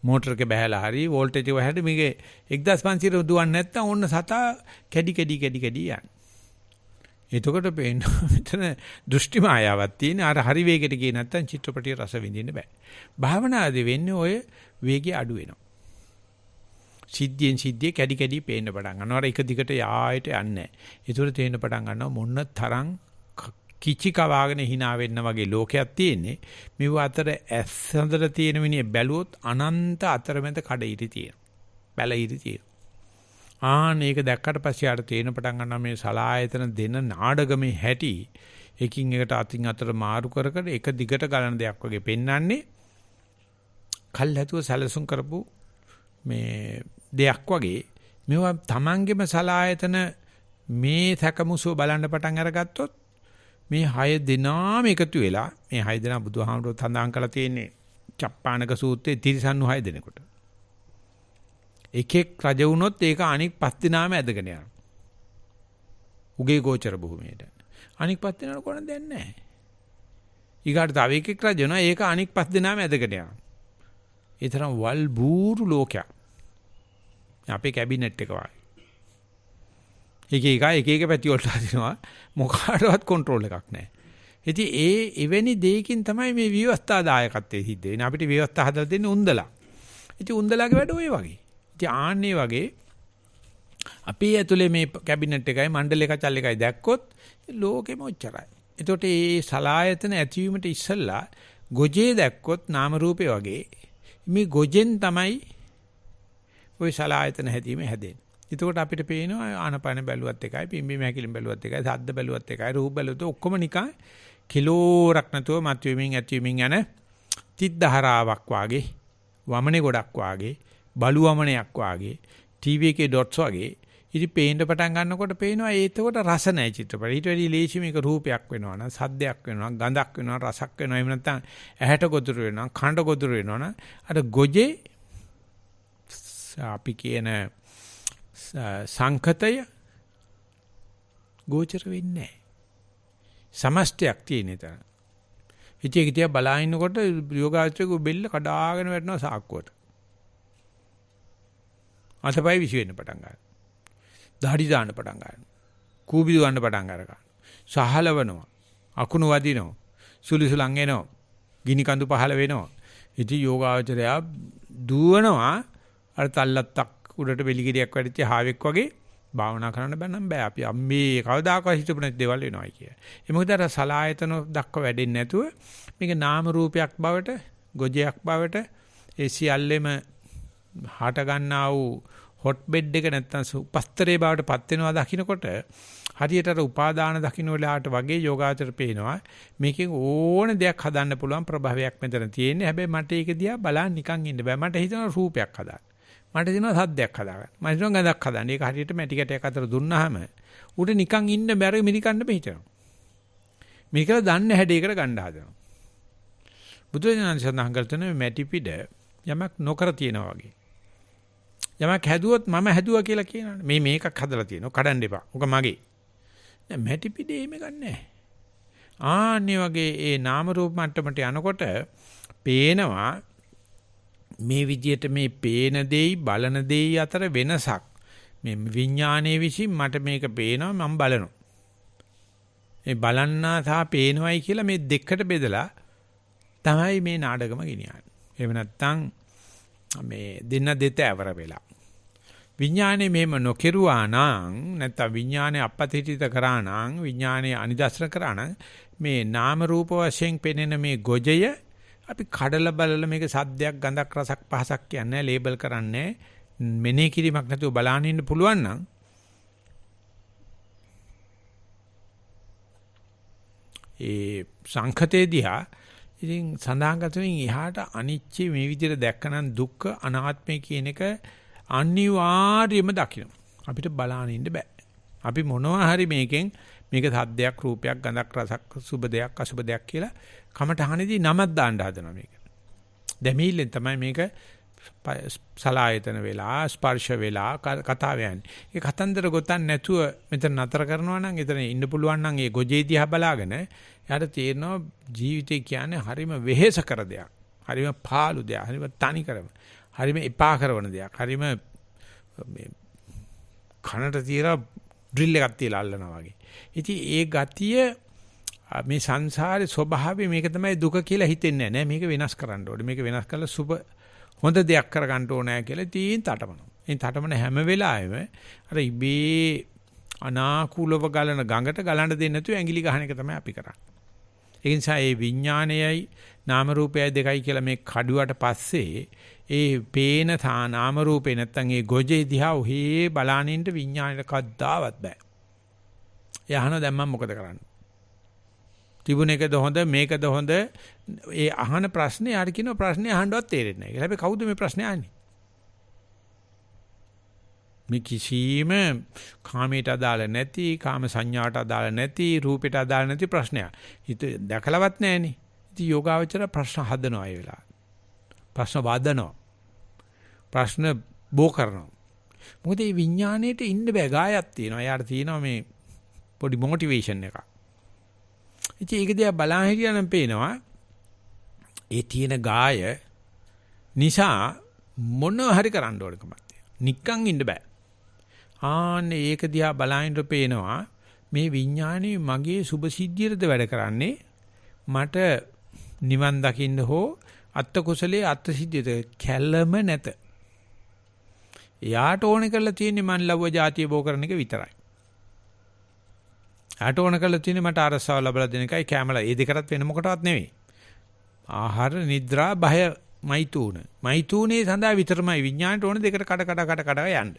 මෝටර් එක බහැලා හරි වෝල්ටේජ් එක වහලා මේක 1500 දුවන්නේ නැත්නම් ඕන්න සතා කැඩි යන්නේ. එතකොට පේනවා මෙතන දෘෂ්ටි මායාවක් තියෙන අර හරි වේගෙට ගියේ නැත්නම් චිත්‍රපටිය රස විඳින්න බෑ. භාවනාදී වෙන්නේ ඔය වේගය අඩු වෙනවා. සිද්ධිය කැඩි පේන්න පටන් ගන්නවා. එක දිගට යායට යන්නේ නැහැ. ඒතර තේන්න පටන් ගන්නවා මොන්න තරම් කිචි කවාගෙන hina වෙන්න වගේ ලෝකයක් තියෙන්නේ. මෙව අතර ඇස් හඳට තියෙන මිනිහ බැලුවොත් අනන්ත අතරමැද කඩිරි තියෙනවා. බැලිරි තියෙනවා. මේක දැක්කට පස්සේ ආට තේරෙන පටන් ගන්නවා මේ සලායතන දෙන නාඩගමේ හැටි එකින් එකට අතින් අතට මාරු කර එක දිගට ගලන දෙයක් වගේ පෙන්වන්නේ කල් හැතුව සැලසුම් කරපු මේ දෙයක් වගේ මේවා තමන්ගේම සලායතන මේ සැකමුසුව බලන්න පටන් අරගත්තොත් මේ 6 දෙනාම එකතු වෙලා මේ 6 දෙනා බුදුහාමුදුරුවෝ සඳහන් කරලා තියෙන්නේ චප්පාණක සූත්‍රයේ තිරිසන්නු 6 දෙනෙකුට එකෙක් රජ වුණොත් ඒක අනික් 5 දිනාම ඇදගෙන යනවා. උගේ ගෝචර භූමියට. අනික් 5 දිනාට කොහොමද දෙන්නේ නැහැ. ඊගාට තව එකෙක් රජ වෙනවා ඒක අනික් 5 දිනාම ඇදගෙන යනවා. ඒ තරම් වල් බూరు ලෝකයක්. අපේ කැබිනට් එක වගේ. එක පැති වලට හදිනවා මොකාටවත් කන්ට්‍රෝල් එකක් නැහැ. ඉතින් එවැනි දෙයකින් තමයි මේ විවස්ථා දායකත්වයේ සිද්ධ වෙන්නේ. අපිට විවස්ථා හදලා දෙන්නේ උන්දලා. ඉතින් උන්දලාගේ වැඩ ඔය වගේ. ඉතින් ආන්නේ වගේ අපි ඇතුලේ මේ කැබිනට් එකයි මණ්ඩල කචල් එකයි දැක්කොත් ලෝකෙම ඔච්චරයි. එතකොට මේ සලායතන ඇතිවීමට ඉස්සෙල්ලා ගොජේ දැක්කොත් නාම රූපේ වගේ මේ ගොජෙන් තමයි ওই සලායතන හැදීම හැදෙන්නේ. එතකොට අපිට පේනවා ආනපන බැලුවත් එකයි පිම්බි මහැකිලින් බැලුවත් එකයි සද්ද බැලුවත් එකයි රූප බැලුවත් ඔක්කොම නිකන් කිලෝරක් නැතුව මතුවෙමින් ඇතිවෙමින් යන තිත්දහරාවක් වාගේ වමනේ ගොඩක් වාගේ බලු වමනයක් වාගේ ටීවී එකේ ඩොට්ස් වාගේ ඉතින් පේන්න පටන් ගන්නකොට පේනවා ඒතකොට රස නැහැ චිත්‍රපටය. ඊට වැඩි ලේසි මේක රූපයක් වෙනවා නම් සද්දයක් වෙනවා ගඳක් වෙනවා රසක් වෙනවා එහෙම නැත්නම් ඇහැට ගොදුරු වෙනවා කනට ගොදුරු වෙනවා නම් අර ගොජේ අපි කියන සංකතය ගෝචර වෙන්නේ නැහැ. සමස්තයක් තියෙන තර. ඉතින් ඒක තියා බලනකොට යෝගාචරයේ බෙල්ල කඩාගෙන වැටෙනවා සාක්කුවට. අතපය විසි වෙන්න පටන් ගන්නවා. දහඩි දාන්න පටන් ගන්නවා. කූබි දුවන්න පටන් ගන්නවා. සහලවනවා. අකුණු වදිනවා. සුලිසුලන් එනවා. ගිනි කඳු පහළ වෙනවා. ඉතින් යෝගාචරය දුවනවා අර තල්ලත්තක් උඩට වෙලිගිරියක් වැඩිච්ච හාවෙක් වගේ භාවනා කරන්න බෑ නම් බෑ. අපි අම්මේ කවදාකවත් හිතපු නැති දේවල් වෙනවායි කිය. ඒ මොකද අර සලායතන දක්ව වැඩෙන්නේ නැතුව මේක නාම රූපයක් බවට, ගොජයක් බවට ඒ සියල්ලෙම හට ගන්නා වූ හොට් බෙඩ් එක නැත්තම් උපස්තරේ බවට පත් වෙනවා දකින්නකොට හරියට අර උපාදාන දකින්න වෙලාවට වගේ යෝගාචර පේනවා මේකෙන් ඕන දෙයක් හදන්න පුළුවන් ප්‍රභවයක් මෙතන තියෙන්නේ. හැබැයි මට ඒක දිහා බලන්න නිකන් ඉන්න බෑ. මට හිතෙනවා රූපයක් හදාන්න. මට හිතෙනවා සද්දයක් හදාගන්න. මට හිතෙනවා ගඳක් හදාන්න. ඒක හරියට මැටි කැටයක් අතර දුන්නාම උඩ නිකන් ඉන්න බැරි මිරිකන්න බෙහිතනවා. මේක දන්න හැඩයකට ගන්න හදනවා. බුදුරජාණන් සඳහන් කරන මැටි පිට යමක් නොකර තියනවා වගේ. යමක් හැදුවොත් මම හැදුවා කියලා කියනවනේ. මේ මේකක් හදලා තියෙනවා. කඩන්න එපා. ඔක මගේ. දැන් මැටි පිටේ එහෙම ගන්නෑ. ආන්නේ වගේ ඒ නාම රූප මට්ටමට යනකොට පේනවා මේ විදියට මේ පේන දෙයි බලන දෙයි අතර වෙනසක්. මේ විඥානයේ විසින් මට මේක පේනවා මම බලනවා. මේ බලන්නා සහ පේනවයි කියලා මේ දෙකට බෙදලා තමයි මේ නාටකම ගෙනියන්නේ. එහෙම නැත්නම් මේ දෙන්න දෙතෑවර වෙලා. විඥානේ මෙහෙම නොකිරුවා නම් නැත්නම් විඥානේ අපපතිත කරා නම් විඥානේ අනිදර්ශන කරා නම් මේ නාම රූප වශයෙන් පෙනෙන මේ ගොජය අපි කඩලා බලලා මේක සද්දයක් ගඳක් රසක් පහසක් කියන්නේ ලේබල් කරන්නේ මෙනේ කිරීමක් නැතුව බලන්න ඉන්න පුළුවන් නම් ඒ සංඛතේ දිහා ඉතින් සඳහන් එහාට අනිච්ච මේ විදිහට දැක්කනම් දුක්ඛ අනාත්මය කියන එක අනිවාර්යයෙන්ම දකින්න. අපිට බලන්න ඉන්න බෑ. අපි මොනවා හරි මේකෙන් මේක සද්දයක් රූපයක් ගඳක් රසක් සුබ දෙයක් අසුබ දෙයක් කියලා කමටහනේදී නමක් දාන්න හදනවා මේක. දෙමිල්ලෙන් තමයි මේක සලායතන වෙලා ස්පර්ශ වෙලා කතා වෙන්නේ. ඒ කතන්දර ගොතන්න නැතුව මෙතන නතර කරනවා නම් එතන ඉන්න පුළුවන් නම් ඒ ගොජේ දිහා බලාගෙන යාට තේරෙනවා ජීවිතය කියන්නේ හරිම වෙහෙස කර දෙයක්. හරිම පාළු දෙයක්. හරිම තනි කරම. හරිම එපා කරන දෙයක්. හරිම මේ කනට තියලා ඩ්‍රිල් එකක් තියලා අල්ලනවා වගේ. ඉතින් ඒ ගතිය මේ සංසාරේ ස්වභාවය මේක තමයි දුක කියලා හිතෙන්නේ නැහැ. මේක වෙනස් කරන්න ඕනේ. මේක වෙනස් කරලා සුබ හොඳ දෙයක් කරගන්න ඕනෑ කියලා තීන් තටමනවා. මේ තටමන හැම වෙලාවෙම අර ඉබේ අනාකූලව ගලන ගඟට ගලන්න දෙන්නේ නැතුව ඇඟිලි ගහන එක තමයි අපි කරන්නේ. ඒ නිසා මේ විඥානයයි නාම රූපයයි දෙකයි කියලා මේ කඩුවට පස්සේ ඒ පේන නාම රූපේ නැත්තම් ඒ ගොජේ දිහා ඔහේ බලානින්න විඥාණයට කද්දාවත් බෑ. යහන දැන් මම මොකද කරන්නේ? තිබුණ එකද හොඳ මේකද හොඳ ඒ අහන ප්‍රශ්නේ යාර කියන ප්‍රශ්නේ අහන්නවත් තේරෙන්නේ නැහැ. හැබැයි කවුද මේ ප්‍රශ්නේ අහන්නේ? මේ කිසිම කාමයට අදාළ නැති, කාම සංඥාට අදාළ නැති, රූපයට අදාළ නැති ප්‍රශ්නයක්. හිත දැකලවත් නැහෙනේ. ඉතින් යෝගාවචර ප්‍රශ්න හදනවා ඒ වෙලාවට. ප්‍රශ්න වදනවා. ප්‍රශ්න බෝ කරනවා. මොකද මේ විඥාණයට ඉන්න බෑ ගායක් තියෙනවා. යාට තියෙනවා මේ පොඩි මොටිවේෂන් එකක්. ඉතින් ඒක දිහා බලන් හිටියනම් පේනවා ඒ තියෙන ගාය නිසා මොනව හරි කරන්න ඕනකමක් තියෙනවා. නික්කන් ඉන්න බෑ. ආන්නේ ඒක දිහා බලහින්ද පේනවා මේ විඥානේ මගේ සුභ සිද්ධියටද වැඩ කරන්නේ මට නිවන් දකින්න හෝ අත්ත කුසලයේ අත්ත සිද්ධියට කැළම නැත. එයාට ඕනේ කරලා තියෙන්නේ මන් ලව්ව જાතිය බෝ කරන එක විතරයි. එයාට ඕනේ කරලා තියෙන්නේ මට අරසාව ලැබලා දෙන එකයි කැමලා. ඒ දෙකටත් වෙන මොකටවත් නෙවෙයි. ආහාර නිද්‍රා භය මෛතුන. මෛතුනේ සඳහා විතරමයි විඥාණයට ඕනේ දෙකට කඩ යන්න.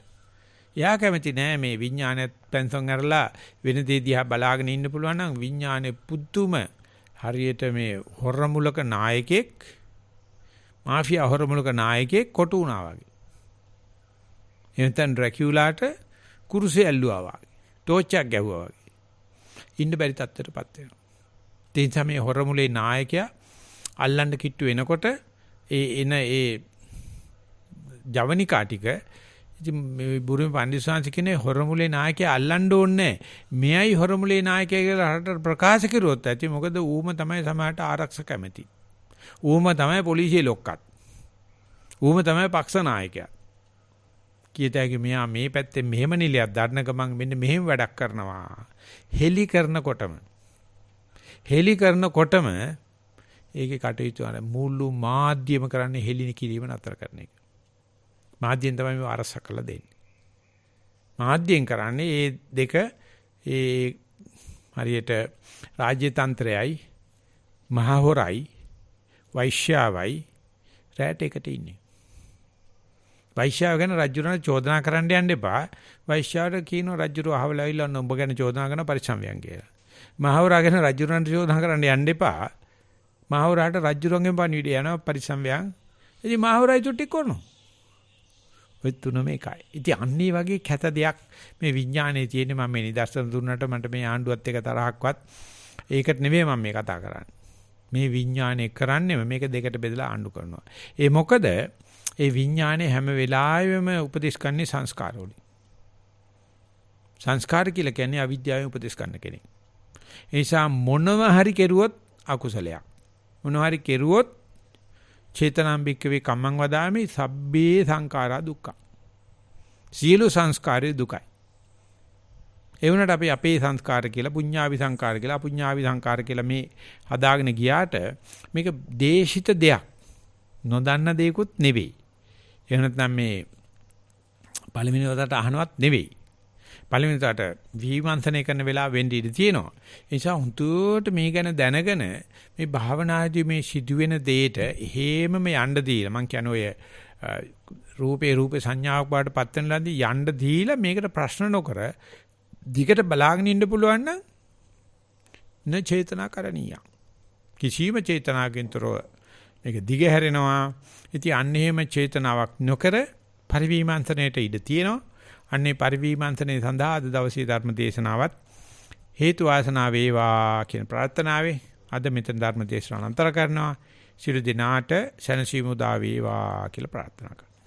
එයා කැමති නෑ මේ විඥානයත් පෙන්සන් අරලා වෙන දේ දිහා බලාගෙන ඉන්න පුළුවන් නම් විඥානේ පුදුම හරියට මේ හොරමුලක නායකයෙක් මාෆියා හොරමුලක නායකයෙක් කොටු වුණා වගේ. එතෙන් ඩ්‍රැකියුලාට කුරුසේ ඇල්ලුවා වගේ. ටෝච් එකක් ගැහුවා වගේ. ඉන්න බැරි තත්ත්වයටපත් වෙනවා. ඒ නිසා මේ හොරමුලේ නායකයා අල්ලන්න කිට්ටු වෙනකොට ඒ ජවනිකා ටික ඉතින් මේ බුරුමේ පන්දිස්වාංශ කියන්නේ හොරමුලේ නායකයා අල්ලන්න ඕනේ මෙයයි හොරමුලේ නායකයා කියලා රටට ප්‍රකාශ කරුවොත් ඇති මොකද ඌම තමයි සමාජයට ආරක්ෂක කැමති. ඌම තමයි පොලිසිය ලොක්කත්. ඌම තමයි පක්ෂ ናයකයා. කීයටගේ මෙයා මේ පැත්තේ මෙහෙම නිලියක් දරන ගමන් මෙන්න මෙහෙම වැඩක් කරනවා. හෙලි කරනකොටම ඒකේ කටයුතු අර මුළු මාධ්‍යම කරන්නේ හෙලින කිරීම නතර කරන එක. මාධ්‍යෙන් තමයි මේ අරස කළ දෙන්නේ. මාධ්‍යෙන් කරන්නේ මේ දෙක ඒ හරියට රාජ්‍ය තන්ත්‍රයයි මහා හොරයි වෛශ්‍යාවයි රැට එකට ඉන්නේ. වෛශ්‍යාව ගැන රජුරණ චෝදනා කරන්න යන්න එපා. වෛශ්‍යාවට කියනවා රජුරව අහවලා ඇවිල්ලා ඔබ ගැන චෝදනා කරන පරිසම්යන් කියලා. මහා හොරා ගැන රජුරණ චෝදනා කරන්න යන්න එපා. මහා හොරාට රජුරන්ගෙන් පණිවිඩය යනවා පරිසම්යන්. ඉතින් මහා හොරයි තුටි කරනවා. ඔය තුනම එකයි. ඉතින් අන්නේ වගේ කැත දෙයක් මේ විඥානයේ තියෙන මම මේ නිදර්ශන දුන්නට මට මේ ආණ්ඩුවත් එක තරහක්වත් ඒකට නෙවෙයි මම මේ කතා කරන්නේ. මේ විඥානය කරන්නේම මේක දෙකට බෙදලා ආණ්ඩු කරනවා. ඒ මොකද ඒ විඥානේ හැම වෙලාවෙම උපදේශ කරන්නේ සංස්කාරවලින්. සංස්කාර කියලා කියන්නේ අවිද්‍යාවෙන් උපදේශ කරන කෙනෙක්. ඒ නිසා මොනව හරි කෙරුවොත් අකුසලයක්. මොනව හරි කෙරුවොත් චේතනාම්බික්කවේ කම්මං වදාමි සබ්බේ සංඛාරා දුක්ඛ. සියලු සංස්කාරේ දුකයි. ඒ වුණාට අපි අපේ සංස්කාර කියලා පුඤ්ඤාවි සංස්කාර කියලා අපුඤ්ඤාවි සංස්කාර කියලා මේ හදාගෙන ගියාට මේක දේශිත දෙයක්. නොදන්න දෙයක්වත් නෙවෙයි. එහෙම නැත්නම් මේ පළවෙනි වතාවට අහනවත් නෙවෙයි. පළවෙනි වතාවට විමර්ශනය කරන වෙලාව වෙන්න ඉඩ තියෙනවා. ඒ නිසා හුදුට මේ ගැන දැනගෙන මේ භාවනාදී මේ සිදුවෙන දෙයට හේමම යන්න දීලා මම කියන්නේ ඔය රූපේ සංඥාවක් බවට පත් වෙන ලදී යන්න දීලා මේකට ප්‍රශ්න නොකර දිගට බලාගෙන ඉන්න පුළුවන් නම් න චේතනා කරණීය. කිසියම් චේතනාවකින් තොරව මේක දිග හැරෙනවා. ඉතින් අන්න එහෙම චේතනාවක් නොකර පරිවිමර්ශනයට ඉඩ තියෙනවා. අන්නේ පරිවිමර්ශනයේ සඳහා අද දවසේ ධර්ම දේශනාවත් හේතු වාසනා වේවා කියන ප්‍රාර්ථනාවේ අද මෙතන ධර්ම දේශනාව අන්තර කරනවා. සියලු දිනාට සැනසීම උදා වේවා කියලා ප්‍රාර්ථනා කරනවා.